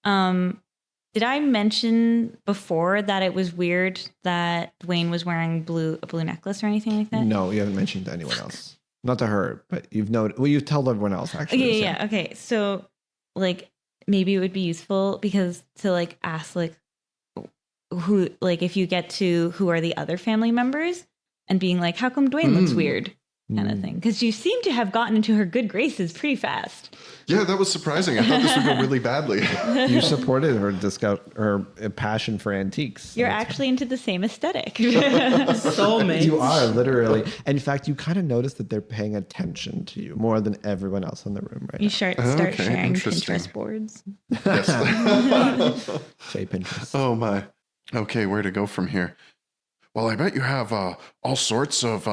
Did I mention before that it was weird that Dwayne was wearing a blue necklace or anything like that? No, you haven't mentioned to anyone else. Not to her, but you've told everyone else, actually. Yeah. Okay. So, like, maybe it would be useful because to like ask like who, like if you get to who are the other family members and being like, how come Dwayne looks weird kind of thing? Because you seem to have gotten into her good graces pretty fast. Yeah, that was surprising. I thought this would go really badly. You supported her passion for antiques. You're actually into the same aesthetic. Soulmates. You are literally. In fact, you kind of notice that they're paying attention to you more than everyone else in the room right You now. start Okay, sharing interesting. Pinterest boards. Yes. Say Pinterest. Oh my. Okay, where to go from here? Well, I bet you have all sorts of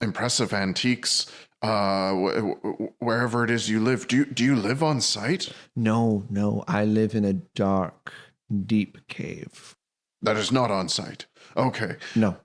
impressive antiques wherever it is you live. Do you live on site? No. I live in a dark, deep cave. That is not on site. Okay. No.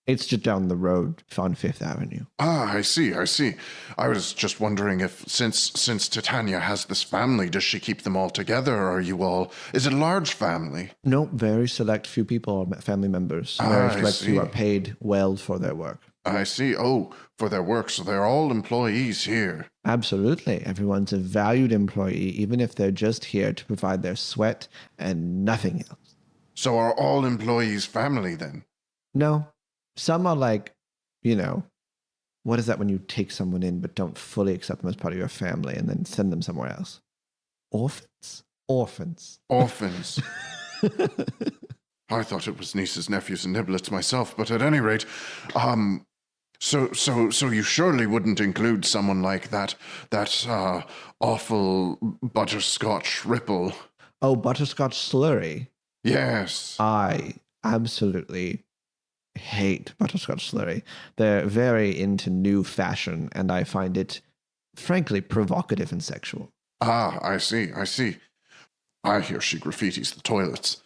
It's just down the road on Fifth Avenue. Ah, I see. I was just wondering if, since Titania has this family, does she keep them all together, or are you all... Is it a large family? No, very select few people are family members. Ah, Very I select see. few are paid well for their work. I see. Oh, for their work. So they're all employees here. Absolutely. Everyone's a valued employee, even if they're just here to provide their sweat and nothing else. So are all employees family then? No. Some are like, what is that when you take someone in but don't fully accept them as part of your family and then send them somewhere else? Orphans? Orphans. I thought it was nieces, nephews, and niblets myself, but at any rate, so you surely wouldn't include someone like that awful butterscotch ripple. Oh, butterscotch slurry. Yes. I absolutely hate butterscotch slurry. They're very into new fashion, and I find it, frankly, provocative and sexual. Ah, I see. I hear she graffitis the toilets.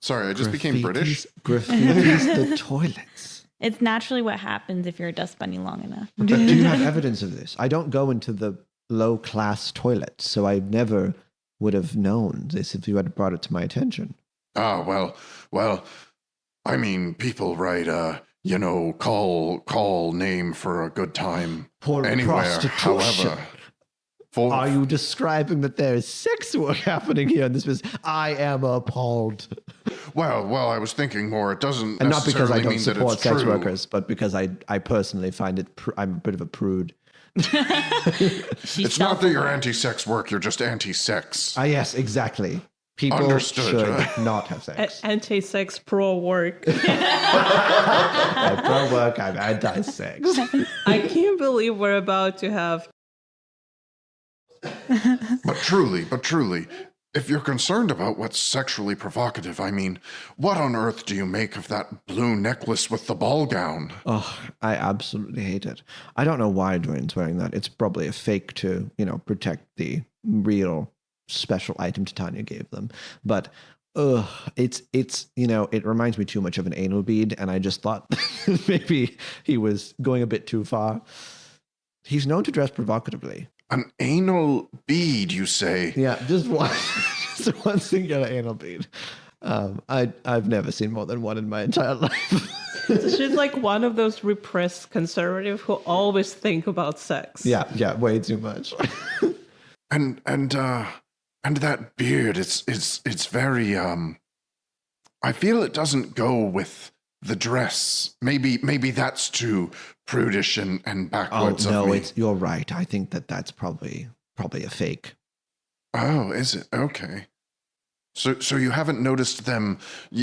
Sorry, I just became British. Graffitis the toilets. It's naturally what happens if you're a dust bunny long enough. But do you have evidence of this? I don't go into the low-class toilets, so I never would have known this if you had brought it to my attention. Ah, well, I mean, people write, call name for a good time For anywhere, prostitution. however. Are you describing that there is sex work happening here in this business? I am appalled. Well, I was thinking more. It doesn't And not because I necessarily don't mean that support it's sex true. workers, but because I personally find it, I'm a bit of a prude. It's not that you're anti-sex work, you're just anti-sex. Yes, exactly. People Understood. should not have sex. Anti-sex, pro-work. I'm pro-work, I'm anti-sex. I can't believe we're about to have... But truly, if you're concerned about what's sexually provocative, I mean, what on earth do you make of that blue necklace with the ball gown? Oh, I absolutely hate it. I don't know why Dwayne's wearing that. It's probably a fake to, protect the real special item Titania gave them. But it's it reminds me too much of an anal bead, and I just thought maybe he was going a bit too far. He's known to dress provocatively. An anal bead, you say? Yeah, just one singular anal bead. I've never seen more than one in my entire life. She's like one of those repressed conservatives who always think about sex. Yeah, way too much. And that beard, it's very I feel it doesn't go with the dress. Maybe that's too prudish and backwards of me. You're right. I think that's probably a fake. Oh, is it? Okay. So you haven't noticed them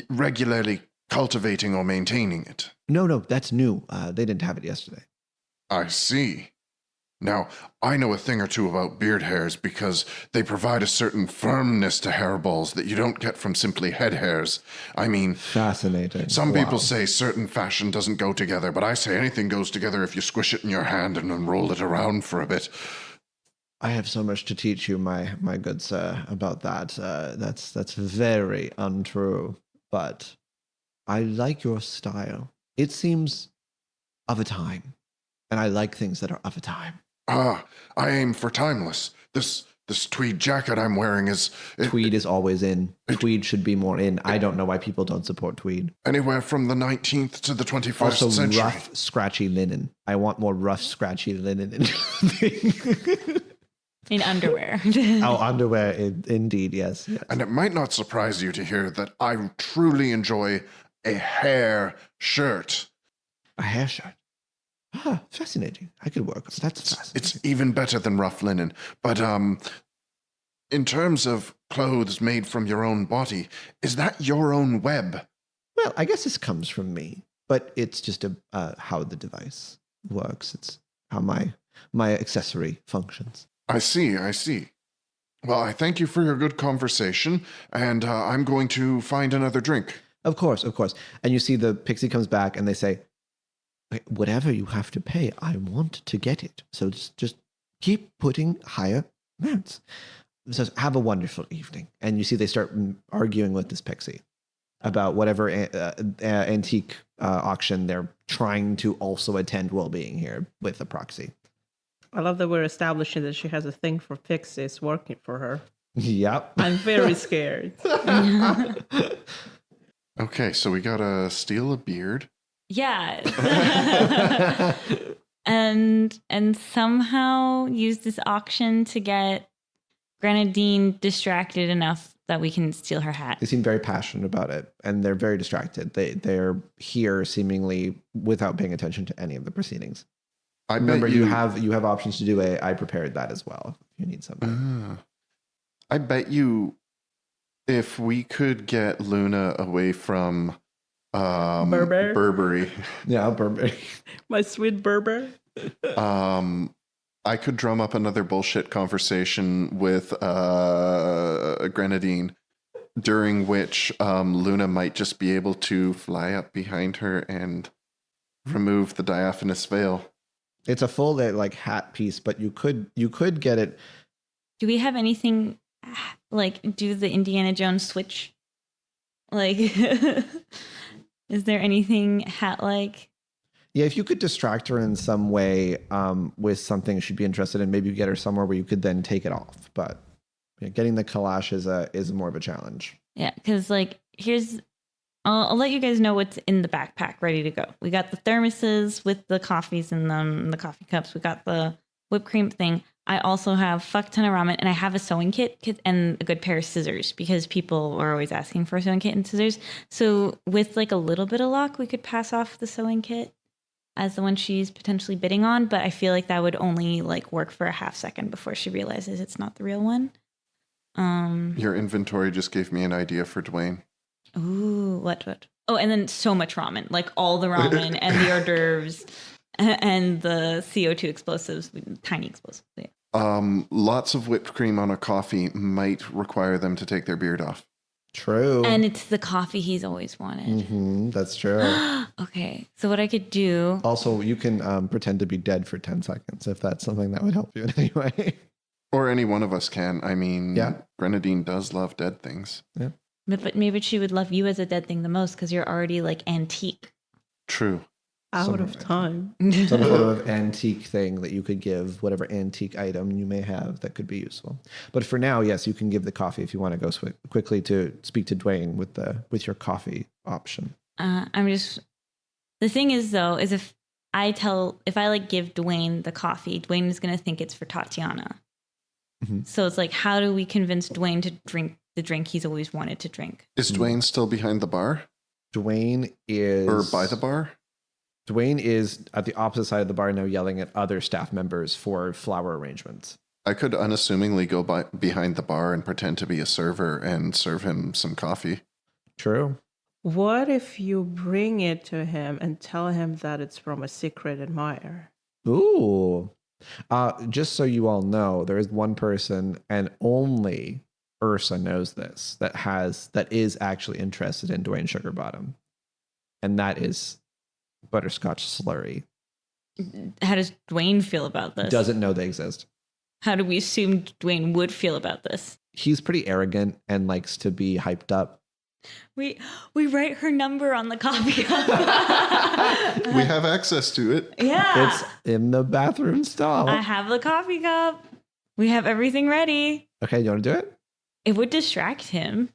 regularly cultivating or maintaining it? No, that's new. They didn't have it yesterday. I see. Now, I know a thing or two about beard hairs because they provide a certain firmness to hairballs that you don't get from simply head hairs. I mean... Fascinating. Some people say certain fashion doesn't go together, but I say anything goes together if you squish it in your hand and then roll it around for a bit. I have so much to teach you, my good sir, about that. That's very untrue. But I like your style. It seems of a time. And I like things that are of a time. Ah, I aim for timeless. This tweed jacket I'm wearing is... Tweed is always in. Tweed should be more in. I don't know why people don't support tweed. Anywhere from the 19th to the 21st also, century. rough, scratchy linen. I want more rough, scratchy linen in clothing. In underwear. Oh, underwear, indeed, yes. And it might not surprise you to hear that I truly enjoy a hair shirt. A hair shirt. Ah, fascinating. I could work. That's fascinating. It's even better than rough linen. But in terms of clothes made from your own body, is that your own web? Well, I guess this comes from me, but it's just how the device works. It's how my accessory functions. I see. Well, I thank you for your good conversation, and I'm going to find another drink. Of course. And you see the pixie comes back and they say, whatever you have to pay, I want to get it. So just keep putting higher amounts. So have a wonderful evening. And you see they start arguing with this pixie about whatever antique auction they're trying to also attend while being here with a proxy. I love that we're establishing that she has a thing for pixies working for her. Yep. I'm very scared. Okay, so we gotta steal a beard. Yeah. and somehow use this auction to get Grenadine distracted enough that we can steal her hat. They seem very passionate about it, and they're very distracted. They're here seemingly without paying attention to any of the proceedings. I Remember, bet you have options to do I prepared that as well if you need something. I bet you if we could get Luna away from Burberry. Yeah, Burberry. My sweet Berber. I could drum up another bullshit conversation with Grenadine, during which Luna might just be able to fly up behind her and remove the diaphanous veil. It's a full hat piece, but you could get it. Do we have anything do the Indiana Jones switch? Is there anything hat-like? Yeah, if you could distract her in some way with something she'd be interested in, maybe you get her somewhere where you could then take it off. But getting the calash is more of a challenge. Yeah, because I'll let you guys know what's in the backpack ready to go. We got the thermoses with the coffees in them, the coffee cups. We got the whipped cream thing. I also have fuck ton of ramen, and I have a sewing kit and a good pair of scissors because people are always asking for a sewing kit and scissors. So with a little bit of luck, we could pass off the sewing kit as the one she's potentially bidding on, but I feel like that would only work for a half second before she realizes it's not the real one. Your inventory just gave me an idea for Dwayne. Ooh, what? Oh, and then so much ramen, all the ramen and the hors d'oeuvres and the CO2 explosives, tiny explosives. Yeah. Lots of whipped cream on a coffee might require them to take their beard off. True. And it's the coffee he's always wanted. Mm-hmm, that's true. Okay, so what I could do... Also, you can pretend to be dead for 10 seconds if that's something that would help you in any way. Or any one of us can. I mean, yeah. Grenadine does love dead things. Yeah. But maybe she would love you as a dead thing the most because you're already antique. True. Out of time. Some sort of antique thing that you could give, whatever antique item you may have that could be useful. But for now, yes, you can give the coffee if you want to go quickly to speak to Dwayne with your coffee option. The thing is though, is if I give Dwayne the coffee, Dwayne is going to think it's for Tatiana. Mm-hmm. So it's how do we convince Dwayne to drink the drink he's always wanted to drink? Is Dwayne still behind the bar? Dwayne is... Or by the bar? Dwayne is at the opposite side of the bar now yelling at other staff members for flower arrangements. I could unassumingly go behind the bar and pretend to be a server and serve him some coffee. True. What if you bring it to him and tell him that it's from a secret admirer? Ooh. Just so you all know, there is one person, and only Ursa knows this, that is actually interested in Dwayne Sugarbottom. And that is Butterscotch Slurry. How does Dwayne feel about this? Doesn't know they exist. How do we assume Dwayne would feel about this? He's pretty arrogant and likes to be hyped up. We write her number on the coffee cup. We have access to it. Yeah. It's in the bathroom stall. I have the coffee cup. We have everything ready. Okay, you want to do it? It would distract him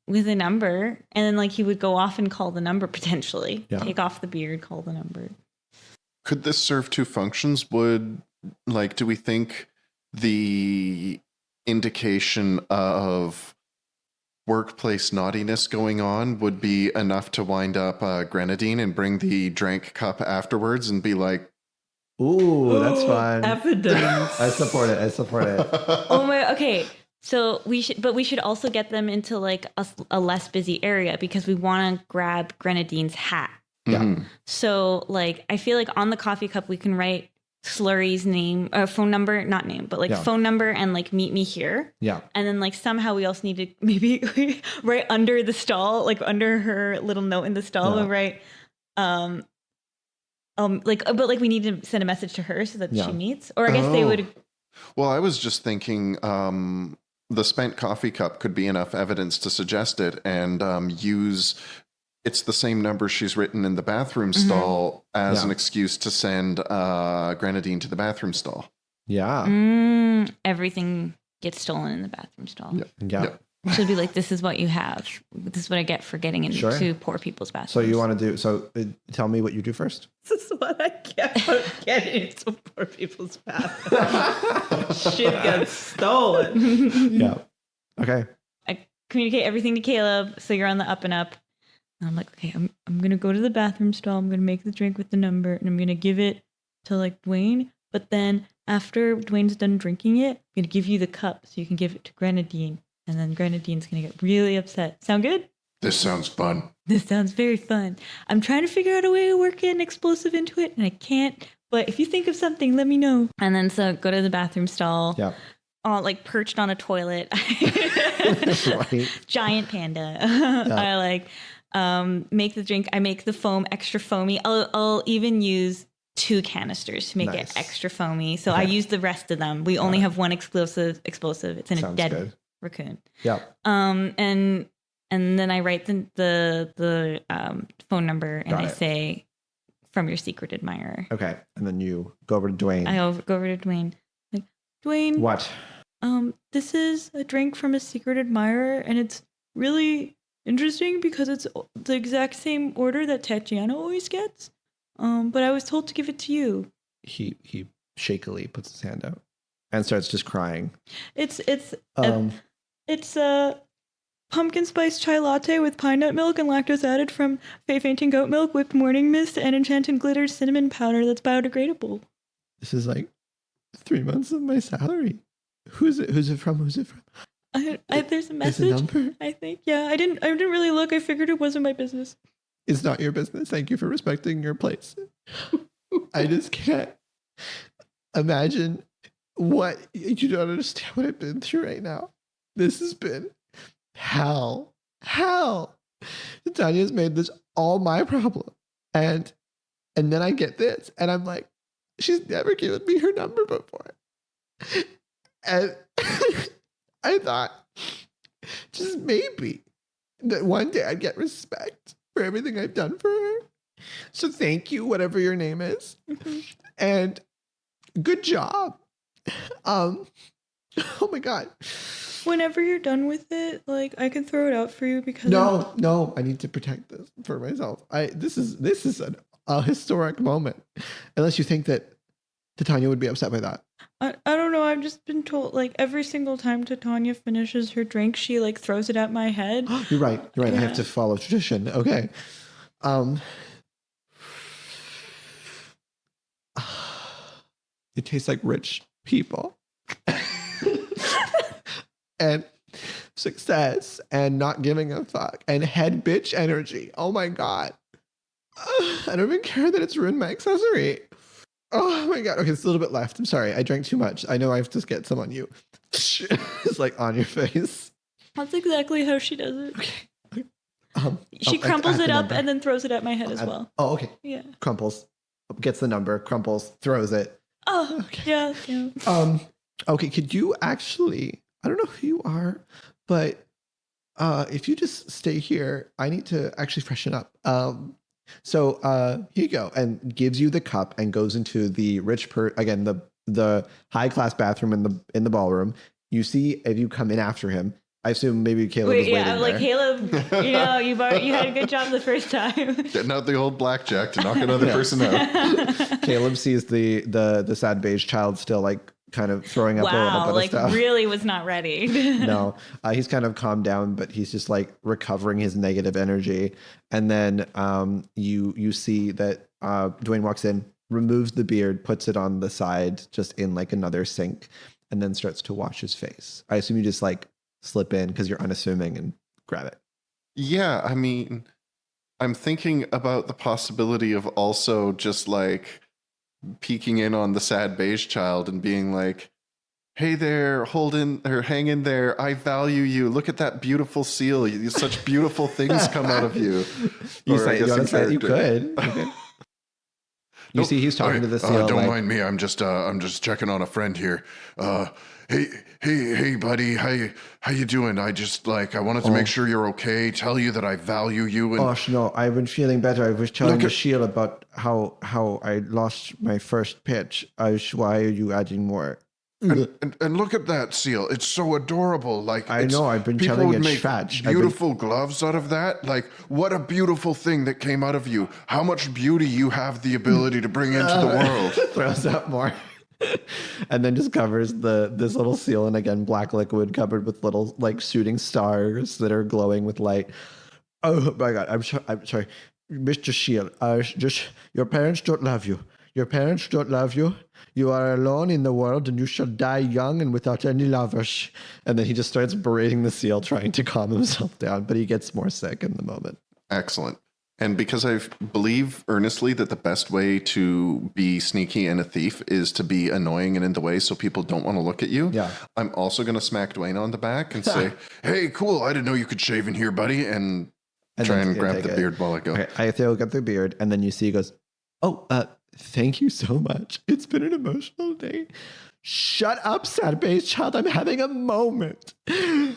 with a number, and then he would go off and call the number potentially. Yeah. Take off the beard, call the number. Could this serve two functions? Do we think the indication of workplace naughtiness going on would be enough to wind up grenadine and bring the drank cup afterwards and be like, ooh, that's fun. Evidence. I support it. Oh my, okay. So we should also get them into like a less busy area because we want to grab Grenadine's hat. Yeah. So like, I feel like on the coffee cup, we can write Slurry's name, phone number, not name, but like phone number and like meet me here. Yeah. And then like somehow we also need to maybe right under the stall, like under her little note in the stall, we write, but we need to send a message to her so that she meets, or I guess they would. Well, I was just thinking, the spent coffee cup could be enough evidence to suggest it and use it's the same number she's written in the bathroom stall as an excuse to send Grenadine to the bathroom stall. Yeah. Everything gets stolen in the bathroom stall. Yeah. She'll be like, this is what you have. This is what I get for getting into poor people's bathrooms. So you want to do, tell me what you do first. This is what I get for getting into poor people's bathrooms. Shit gets stolen. Yeah. Okay. I communicate everything to Caleb, so you're on the up and up. And I'm like, okay, I'm gonna go to the bathroom stall. I'm gonna make the drink with the number, and I'm gonna give it to like Dwayne. But then after Dwayne's done drinking it, I'm gonna give you the cup so you can give it to Grenadine, and then Grenadine's gonna get really upset. Sound good? This sounds fun. This sounds very fun. I'm trying to figure out a way to work an explosive into it, and I can't. But if you think of something, let me know. And then so go to the bathroom stall. Yeah. Like perched on a toilet. Right. Giant panda. I like make the drink. I make the foam extra foamy. I'll even use 2 canisters to make it extra foamy. So I use the rest of them. We only have one explosive. It's in a dead raccoon. Yeah. And then I write the phone number and I say, from your secret admirer. Okay. And then you go over to Dwayne. I go over to Dwayne. Like, Dwayne. What? This is a drink from a secret admirer, and it's really interesting because it's the exact same order that Titania always gets. But I was told to give it to you. He shakily puts his hand out and starts just crying. It's a pumpkin spice chai latte with pine nut milk and lactose added from Fey Fainting Goat Milk, whipped morning mist, and enchanted glitter cinnamon powder that's biodegradable. This is like 3 months of my salary. Who's it from? There's a message. Is a number? I think. Yeah, I didn't really look. I figured it wasn't my business. It's not your business. Thank you for respecting your place. I just can't imagine what you don't understand what I've been through right now. This has been hell. Titania's made this all my problem. And then I get this and I'm like, she's never given me her number before. And I thought just maybe that one day I'd get respect for everything I've done for her. So thank you, whatever your name is. And good job. Oh my God. Whenever you're done with it, like I can throw it out for you because no, I need to protect this for myself. This is a historic moment. Unless you think that Titania would be upset by that. I don't know. I've just been told like every single time Titania finishes her drink, she like throws it at my head. You're right. Yeah. I have to follow tradition. Okay. It tastes like rich people. And success and not giving a fuck and head bitch energy. Oh my God. I don't even care that it's ruined my accessory. Oh my God. Okay, it's a little bit left. I'm sorry. I drank too much. I know I have to get some on you. It's like on your face. That's exactly how she does it. Okay. She crumples it up and then throws it at my head as well. Oh, okay. Yeah. Crumples. Gets the number, crumples, throws it. Oh, okay. Yeah. Okay, could you actually, I don't know who you are, but if you just stay here, I need to actually freshen up. So here you go, and gives you the cup and goes into the again the high class bathroom in the ballroom. You see if you come in after him. I assume maybe Caleb is waiting I'm like, Caleb, you had a good job the first time. Getting out the old blackjack to knock another person out. Caleb sees the sad beige child still like kind of throwing up a little Wow, bit like of stuff. really was not ready. No, he's kind of calmed down, but he's just like recovering his negative energy. And then you see that Dwayne walks in, removes the beard, puts it on the side, just in like another sink, and then starts to wash his face. I assume you just like slip in because you're unassuming and grab it. Yeah, I mean, I'm thinking about the possibility of also just like peeking in on the sad beige child and being like, hey there, hang in there. I value you. Look at that beautiful seal. Such beautiful things come out of you. You Or I say guess in you could. You see, he's talking to the seal. Don't like, mind me. I'm just checking on a friend here. Hey, buddy. How you doing? I just I wanted to make sure you're okay. Tell you that I value you. And no, I've been feeling better. I was telling the shield about how I lost my first pitch. Why are you adding more? And look at that seal. It's so adorable. I know. I've been people telling would it make fetch. beautiful gloves out of that. Like, what a beautiful thing that came out of you. How much beauty you have the ability to bring into the world. Throws up more. And then just covers this little seal in, again, black liquid covered with little like shooting stars that are glowing with light. Oh my God. I'm sorry. Mr. Shield, your parents don't love you. Your parents don't love you. You are alone in the world and you shall die young and without any lovers. And then he just starts berating the seal, trying to calm himself down, but he gets more sick in the moment. Excellent. And because I believe earnestly that the best way to be sneaky and a thief is to be annoying and in the way so people don't want to look at you, I'm also going to smack Dwayne on the back and say, hey, cool, I didn't know you could shave in here, buddy, and try and grab the beard while I go. Okay, I will get the beard, and then you see he goes, thank you so much. It's been an emotional day. Shut up, sad beige child. I'm having a moment. And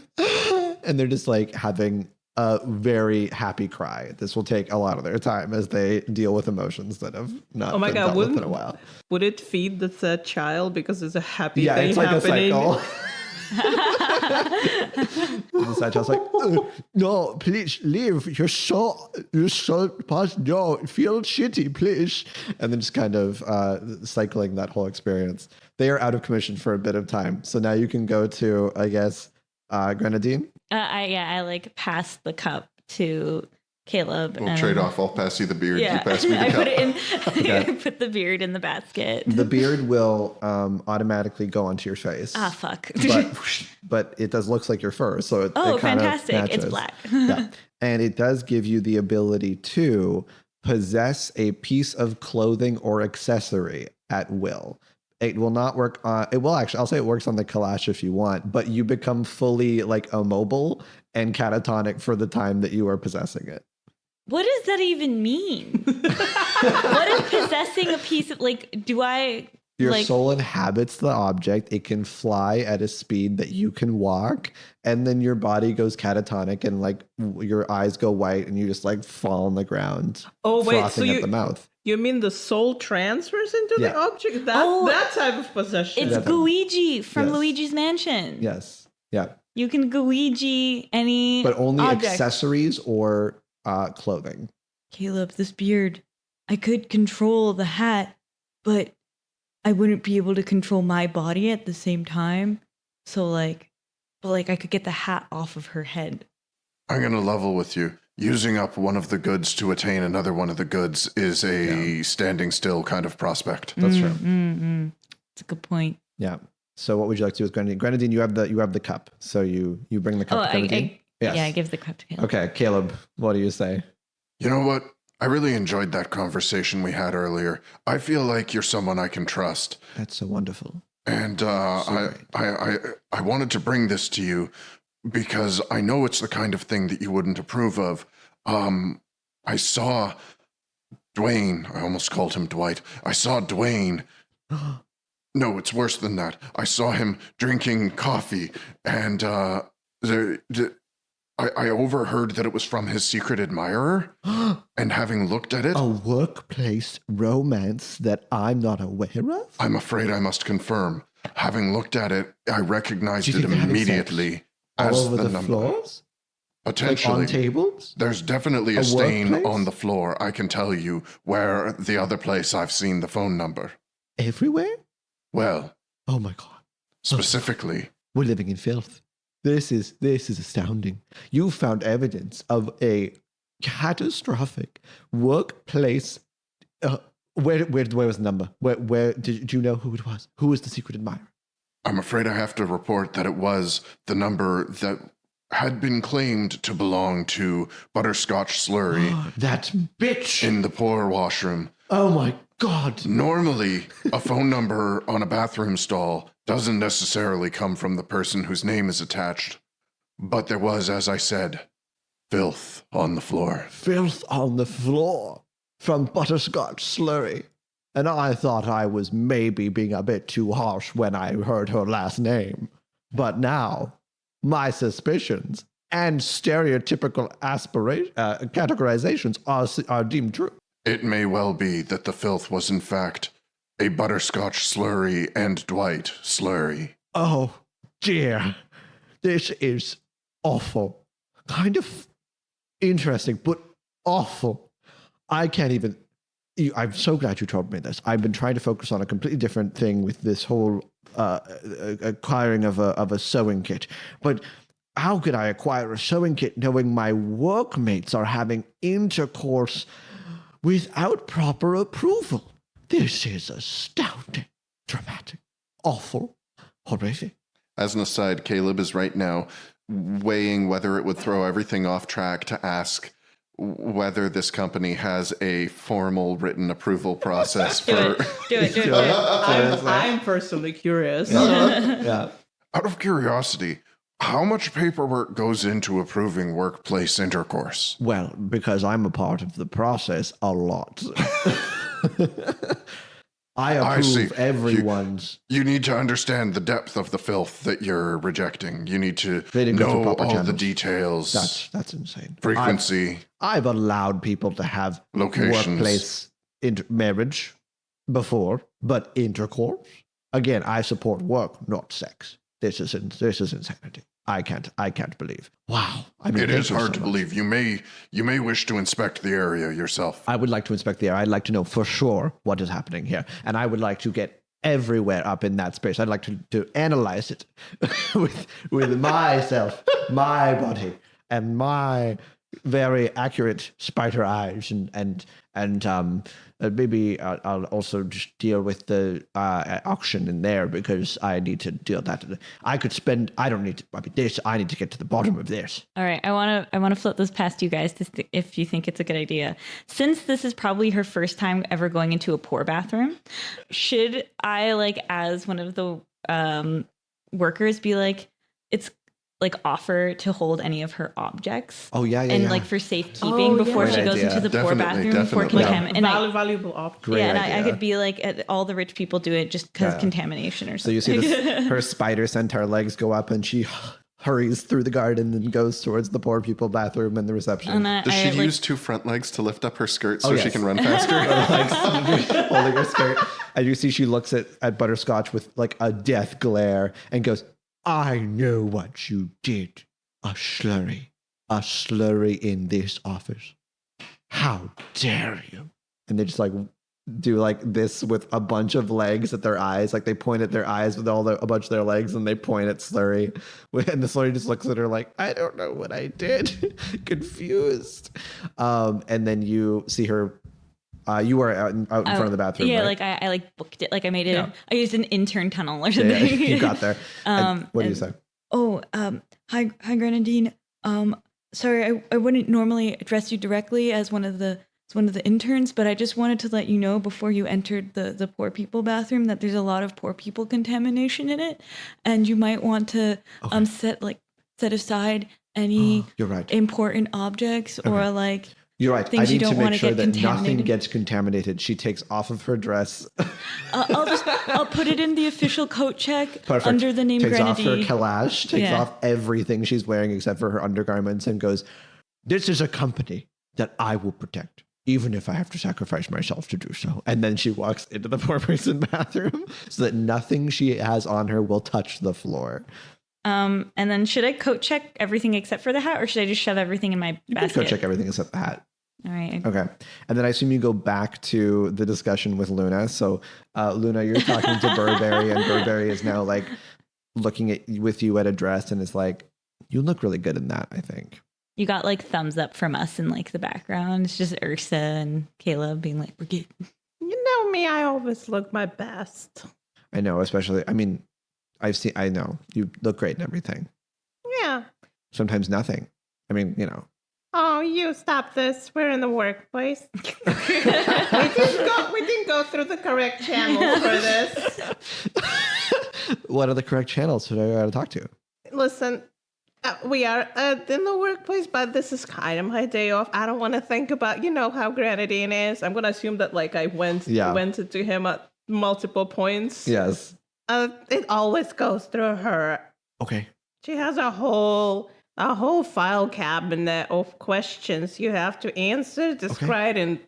they're just like having a very happy cry. This will take a lot of their time as they deal with emotions that have not been dealt with in a while. Would it feed the sad child because it's a happy thing it's like happening? a cycle. The sad child's like, no, please leave. You're so past. No, feel shitty, please. And then just kind of cycling that whole experience. They are out of commission for a bit of time. So now you can go to, I guess, Grenadine. I like pass the cup to Caleb. We'll trade off. I'll pass you the beard. Yeah. You pass me the cup. Put it in. I put the beard in the basket. The beard will automatically go onto your face. Ah, fuck. But it does looks like your fur, so it kind fantastic! Of matches. It's black. Yeah, and it does give you the ability to possess a piece of clothing or accessory at will. It will not work on. It will actually. I'll say it works on the Kalash if you want, but you become fully like immobile and catatonic for the time that you are possessing it. What does that even mean? What is possessing a piece of do I? Your soul inhabits the object. It can fly at a speed that you can walk, and then your body goes catatonic, and your eyes go white, and you just fall on the ground. Oh wait, frothing at the mouth. You mean the soul transfers into the object? That type of possession. It's Luigi from Luigi's Mansion. Yes. Yeah. You can Luigi any but only object. Accessories or clothing. Caleb, this beard. I could control the hat, but I wouldn't be able to control my body at the same time. So I could get the hat off of her head. I'm going to level with you. Using up one of the goods to attain another one of the goods is a standing still kind of prospect. That's true. It's a good point. Yeah. So what would you like to do with Grenadine? Grenadine, you have the cup. So you bring the cup to Grenadine? Yes. Yeah, I give the cup to Caleb. Okay, Caleb, what do you say? You know what? I really enjoyed that conversation we had earlier. I feel like you're someone I can trust. That's so wonderful. And I wanted to bring this to you because I know it's the kind of thing that you wouldn't approve of. I saw Dwayne. I almost called him Dwight. I saw Dwayne. No, it's worse than that. I saw him drinking coffee, and I overheard that it was from his secret admirer. And having looked at it... A workplace romance that I'm not aware of? I'm afraid I must confirm. Having looked at it, I recognized it immediately as all over the number. Floors? Potentially. On tables? There's definitely a stain workplace? on the floor. I can tell you where the other place I've seen the phone number. Everywhere? Well, Oh my God. Specifically. We're living in filth. This is astounding. You found evidence of a catastrophic workplace. Where was the number? Where did you know who it was? Who was the secret admirer? I'm afraid I have to report that it was the number that had been claimed to belong to Butterscotch Slurry. That bitch! In the pour washroom. Oh my God. Normally, a phone number on a bathroom stall doesn't necessarily come from the person whose name is attached. But there was, as I said, filth on the floor. Filth on the floor from Butterscotch Slurry. And I thought I was maybe being a bit too harsh when I heard her last name. But now, my suspicions and stereotypical categorizations are deemed true. It may well be that the filth was in fact a Butterscotch Slurry and Dwight Slurry. Oh, dear. This is awful. Kind of interesting, but awful. I can't even... I'm so glad you told me this. I've been trying to focus on a completely different thing with this whole acquiring of a sewing kit. But how could I acquire a sewing kit knowing my workmates are having intercourse without proper approval? This is astounding, dramatic, awful, horrific. As an aside, Caleb is right now weighing whether it would throw everything off track to ask whether this company has a formal written approval process for... Do it. I'm personally curious. Yeah. Out of curiosity, how much paperwork goes into approving workplace intercourse? Well, because I'm a part of the process, a lot. I approve everyone's... You need to understand the depth of the filth that you're rejecting. You need to know all channels. the details. That's insane. Frequency. I've allowed people to have locations. Workplace marriage before, but intercourse? Again, I support work, not sex. This is insanity. I can't believe. Wow. I mean, it is hard to believe. You may wish to inspect the area yourself. I would like to inspect the area. I'd like to know for sure what is happening here. And I would like to get everywhere up in that space. I'd like to analyze it with myself, my body, and my very accurate spider eyes, and maybe I'll also just deal with the auction in there, because I need to deal with that. I need to get to the bottom of this. All right, I want to flip this past you guys if you think it's a good idea. Since this is probably her first time ever going into a poor bathroom, should I, as one of the workers, be it's offer to hold any of her objects? Oh yeah, and for safekeeping before she goes into the poor bathroom before valuable object. And I could be all the rich people do it just because contamination or something. So you see her spider centaur legs go up, and she hurries through the garden and goes towards the poor people bathroom and the reception. Does she use two front legs to lift up her skirt so she can run faster? Holding her skirt. And you see she looks at Butterscotch with a death glare and goes, I know what you did. A slurry in this office. How dare you? And they just do this with a bunch of legs at their eyes. They point at their eyes with a bunch of their legs, and they point at Slurry. And the Slurry just looks at her I don't know what I did. Confused. And then you see her. You were out in front of the bathroom. Yeah, right? I booked it. I made it. Yeah. I used an intern tunnel or something. Yeah, you got there. What do you say? Oh, hi, Grenadine. Sorry, I wouldn't normally address you directly as one of the interns, but I just wanted to let you know before you entered the poor people bathroom that there's a lot of poor people contamination in it, and you might want to set aside any important objects or You're right. Things I need you don't to make sure that contaminated. nothing gets contaminated. She takes off of her dress. I'll put it in the official coat check. Perfect. Under the name Takes Grenadine. off her calash, takes off everything she's wearing except for her undergarments, and goes, this is a company that I will protect, even if I have to sacrifice myself to do so. And then she walks into the poor person bathroom so that nothing she has on her will touch the floor. And then should I coat check everything except for the hat, or should I just shove everything in my basket? You can coat check everything except the hat. All right. Okay. And then I assume you go back to the discussion with Luna. So, Luna, you're talking to Burberry, and Burberry is now like looking at with you at a dress and is like, you look really good in that, I think. You got like thumbs up from us in like the background. It's just Ursa and Caleb being like, we're good. You know me, I always look my best. I know, especially, I mean, I know you look great and everything. Yeah. Sometimes nothing. I mean, you know. Oh, you stop this. We're in the workplace. we didn't go through the correct channels for this. What are the correct channels for I to talk to? Listen, we are in the workplace, but this is kind of my day off. I don't want to think about, how Grenadine is. I'm going to assume that like I went to him at multiple points. Yes. It always goes through her. Okay. She has a whole file cabinet of questions you have to answer, describe in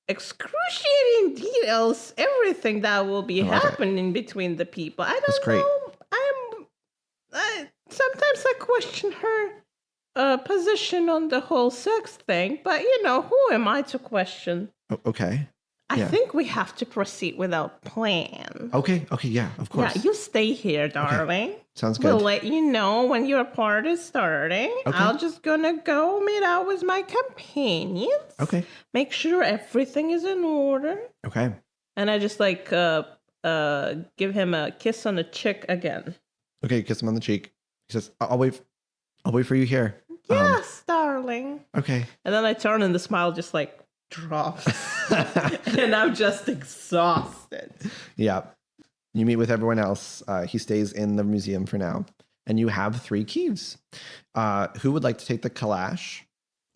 excruciating details everything that will be happening between the people. I don't know. Sometimes I question her position on the whole sex thing, but who am I to question? Okay. I think we have to proceed without plan. Okay, yeah, of course. Yeah, you stay here, darling. Okay. Sounds good. We'll let you know when your part is starting. Okay. I'm just gonna go meet out with my companions. Okay. Make sure everything is in order. Okay. And I just like give him a kiss on the cheek again. Okay, kiss him on the cheek. He says, I'll wait for you here. Yes, darling. Okay. And then I turn and the smile just like drops. And I'm just exhausted. Yeah. You meet with everyone else. He stays in the museum for now. And you have 3 keys. Who would like to take the calash?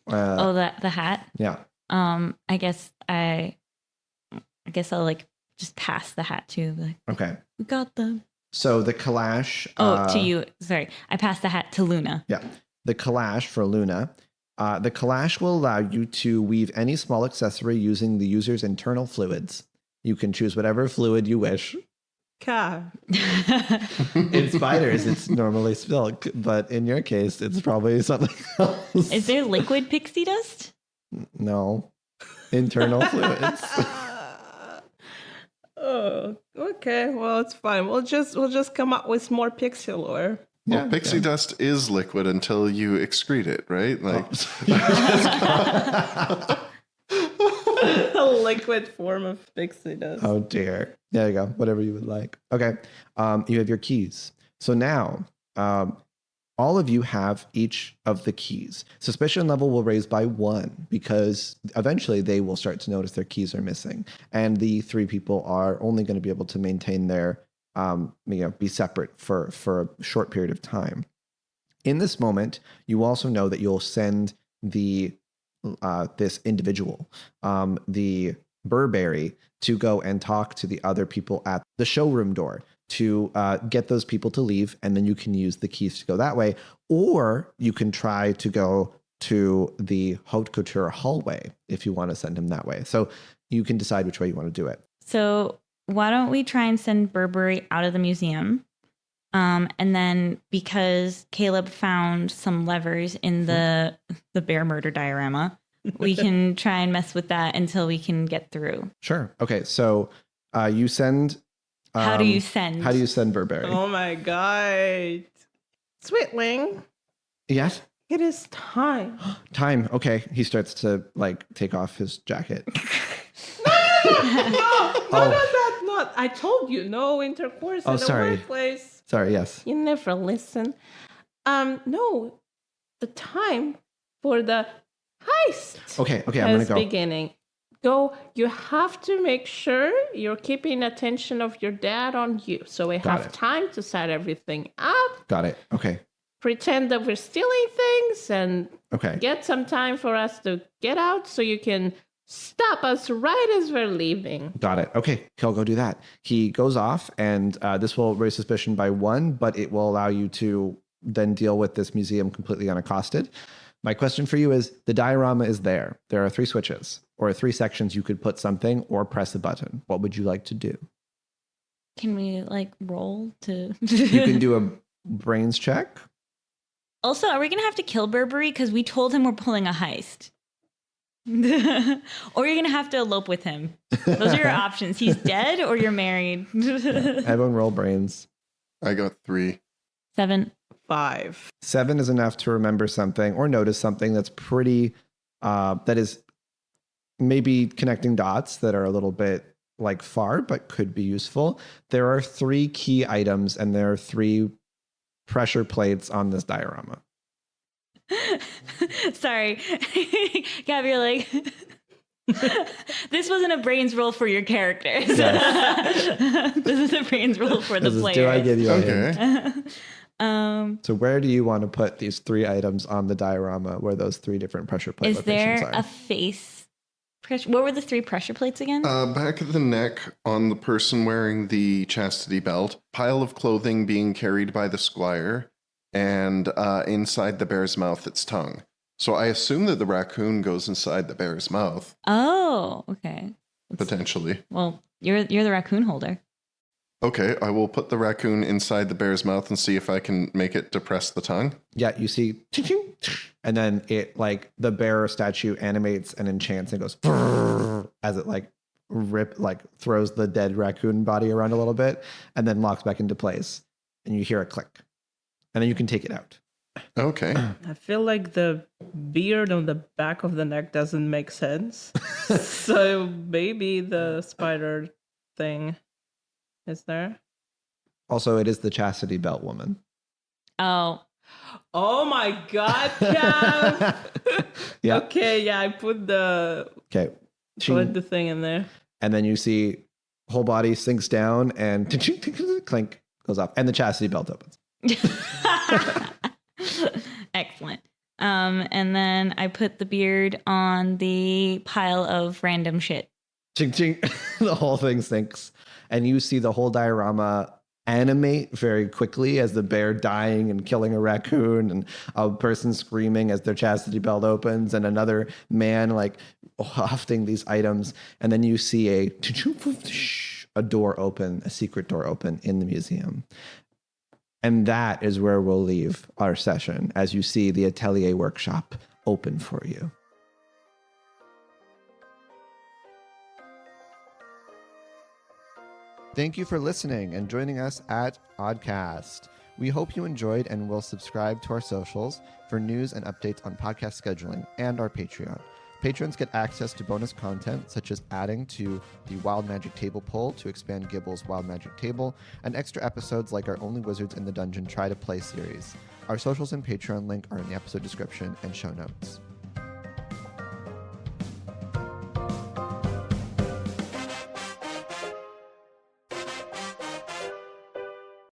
The hat? Yeah. I guess I'll like just pass the hat to like, okay. We got them. So the calash. To you. Sorry. I passed the hat to Luna. Yeah. The calash for Luna. The calash will allow you to weave any small accessory using the user's internal fluids. You can choose whatever fluid you wish. Car. In spiders, it's normally silk, but in your case, it's probably something else. Is there liquid pixie dust? No. Internal fluids. Oh, okay. Well, it's fine. We'll just come up with more pixie lore. Well, pixie dust is liquid until you excrete it, right? Like a liquid form of pixie dust. Oh dear. There you go. Whatever you would like. Okay. You have your keys. So now, all of you have each of the keys. Suspicion level will raise by 1 because eventually they will start to notice their keys are missing, and the 3 people are only going to be able to maintain their be separate for a short period of time. In this moment, you also know that you'll send the this individual, the Burberry, to go and talk to the other people at the showroom door to get those people to leave, and then you can use the keys to go that way, or you can try to go to the haute couture hallway if you want to send him that way. So you can decide which way you want to do it. So why don't we try and send Burberry out of the museum? And then because Caleb found some levers in the bear murder diorama, we can try and mess with that until we can get through. Sure. Okay. So you send. How do you send? How do you send Burberry? Oh my god. Sweetling. Yes? It is time. Time. Okay. He starts to take off his jacket. That's not. I told you, no intercourse in the workplace. Sorry, yes. You never listen. No, the time for the heist. Okay, I'm gonna go. Beginning. Go. You have to make sure you're keeping attention of your dad on you, so we have time to set everything up. Got it. Okay. Pretend that we're stealing things and okay. Get some time for us to get out, so you can stop us right as we're leaving. Got it. Okay, he'll go do that. He goes off, and this will raise suspicion by 1, but it will allow you to then deal with this museum completely unaccosted. My question for you is, the diorama is there. There are 3 switches, or 3 sections you could put something or press a button. What would you like to do? Can we roll to... You can do a brains check. Also, are we going to have to kill Burberry? Because we told him we're pulling a heist. Or you're gonna have to elope with him. Those are your options. He's dead or you're married. Everyone roll brains. I got 3. 7. 5. 7 is enough to remember something or notice something that's pretty, that is maybe connecting dots that are a little bit like far, but could be useful. There are 3 key items and there are 3 pressure plates on this diorama. Sorry. Gabby, you're like, this wasn't a brains roll for your characters. Yes. This is a brains roll for the players. Do I give you a Okay. hint? So where do you want to put these 3 items on the diorama where those 3 different pressure plate Is locations there are? a face pressure? What were the 3 pressure plates again? Back of the neck on the person wearing the chastity belt, pile of clothing being carried by the squire, and inside the bear's mouth, its tongue. So I assume that the raccoon goes inside the bear's mouth, Oh, okay. potentially. Well, you're the raccoon holder. Okay, I will put the raccoon inside the bear's mouth and see if I can make it depress the tongue. Yeah, you see, and then it like the bear statue animates and enchants and goes as it like throws the dead raccoon body around a little bit and then locks back into place. And you hear a click. And then you can take it out. Okay. I feel like the beard on the back of the neck doesn't make sense. So maybe the spider thing is there. Also, it is the chastity belt woman. Oh. Oh my God, Cav! Yeah. Okay, yeah, I put the thing in there. And then you see whole body sinks down and clink goes up. And the chastity belt opens. Excellent. And then I put the beard on the pile of random shit. Ching ching. The whole thing sinks. And you see the whole diorama animate very quickly as the bear dying and killing a raccoon and a person screaming as their chastity belt opens and another man like wafting these items. And then you see a door open, a secret door open in the museum. And that is where we'll leave our session as you see the atelier workshop open for you. Thank you for listening and joining us at Oddcast. We hope you enjoyed and will subscribe to our socials for news and updates on podcast scheduling and our Patreon. Patrons get access to bonus content such as adding to the Wild Magic Table poll to expand Gibble's Wild Magic Table, and extra episodes like our Only Wizards in the Dungeon Try to Play series. Our socials and Patreon link are in the episode description and show notes.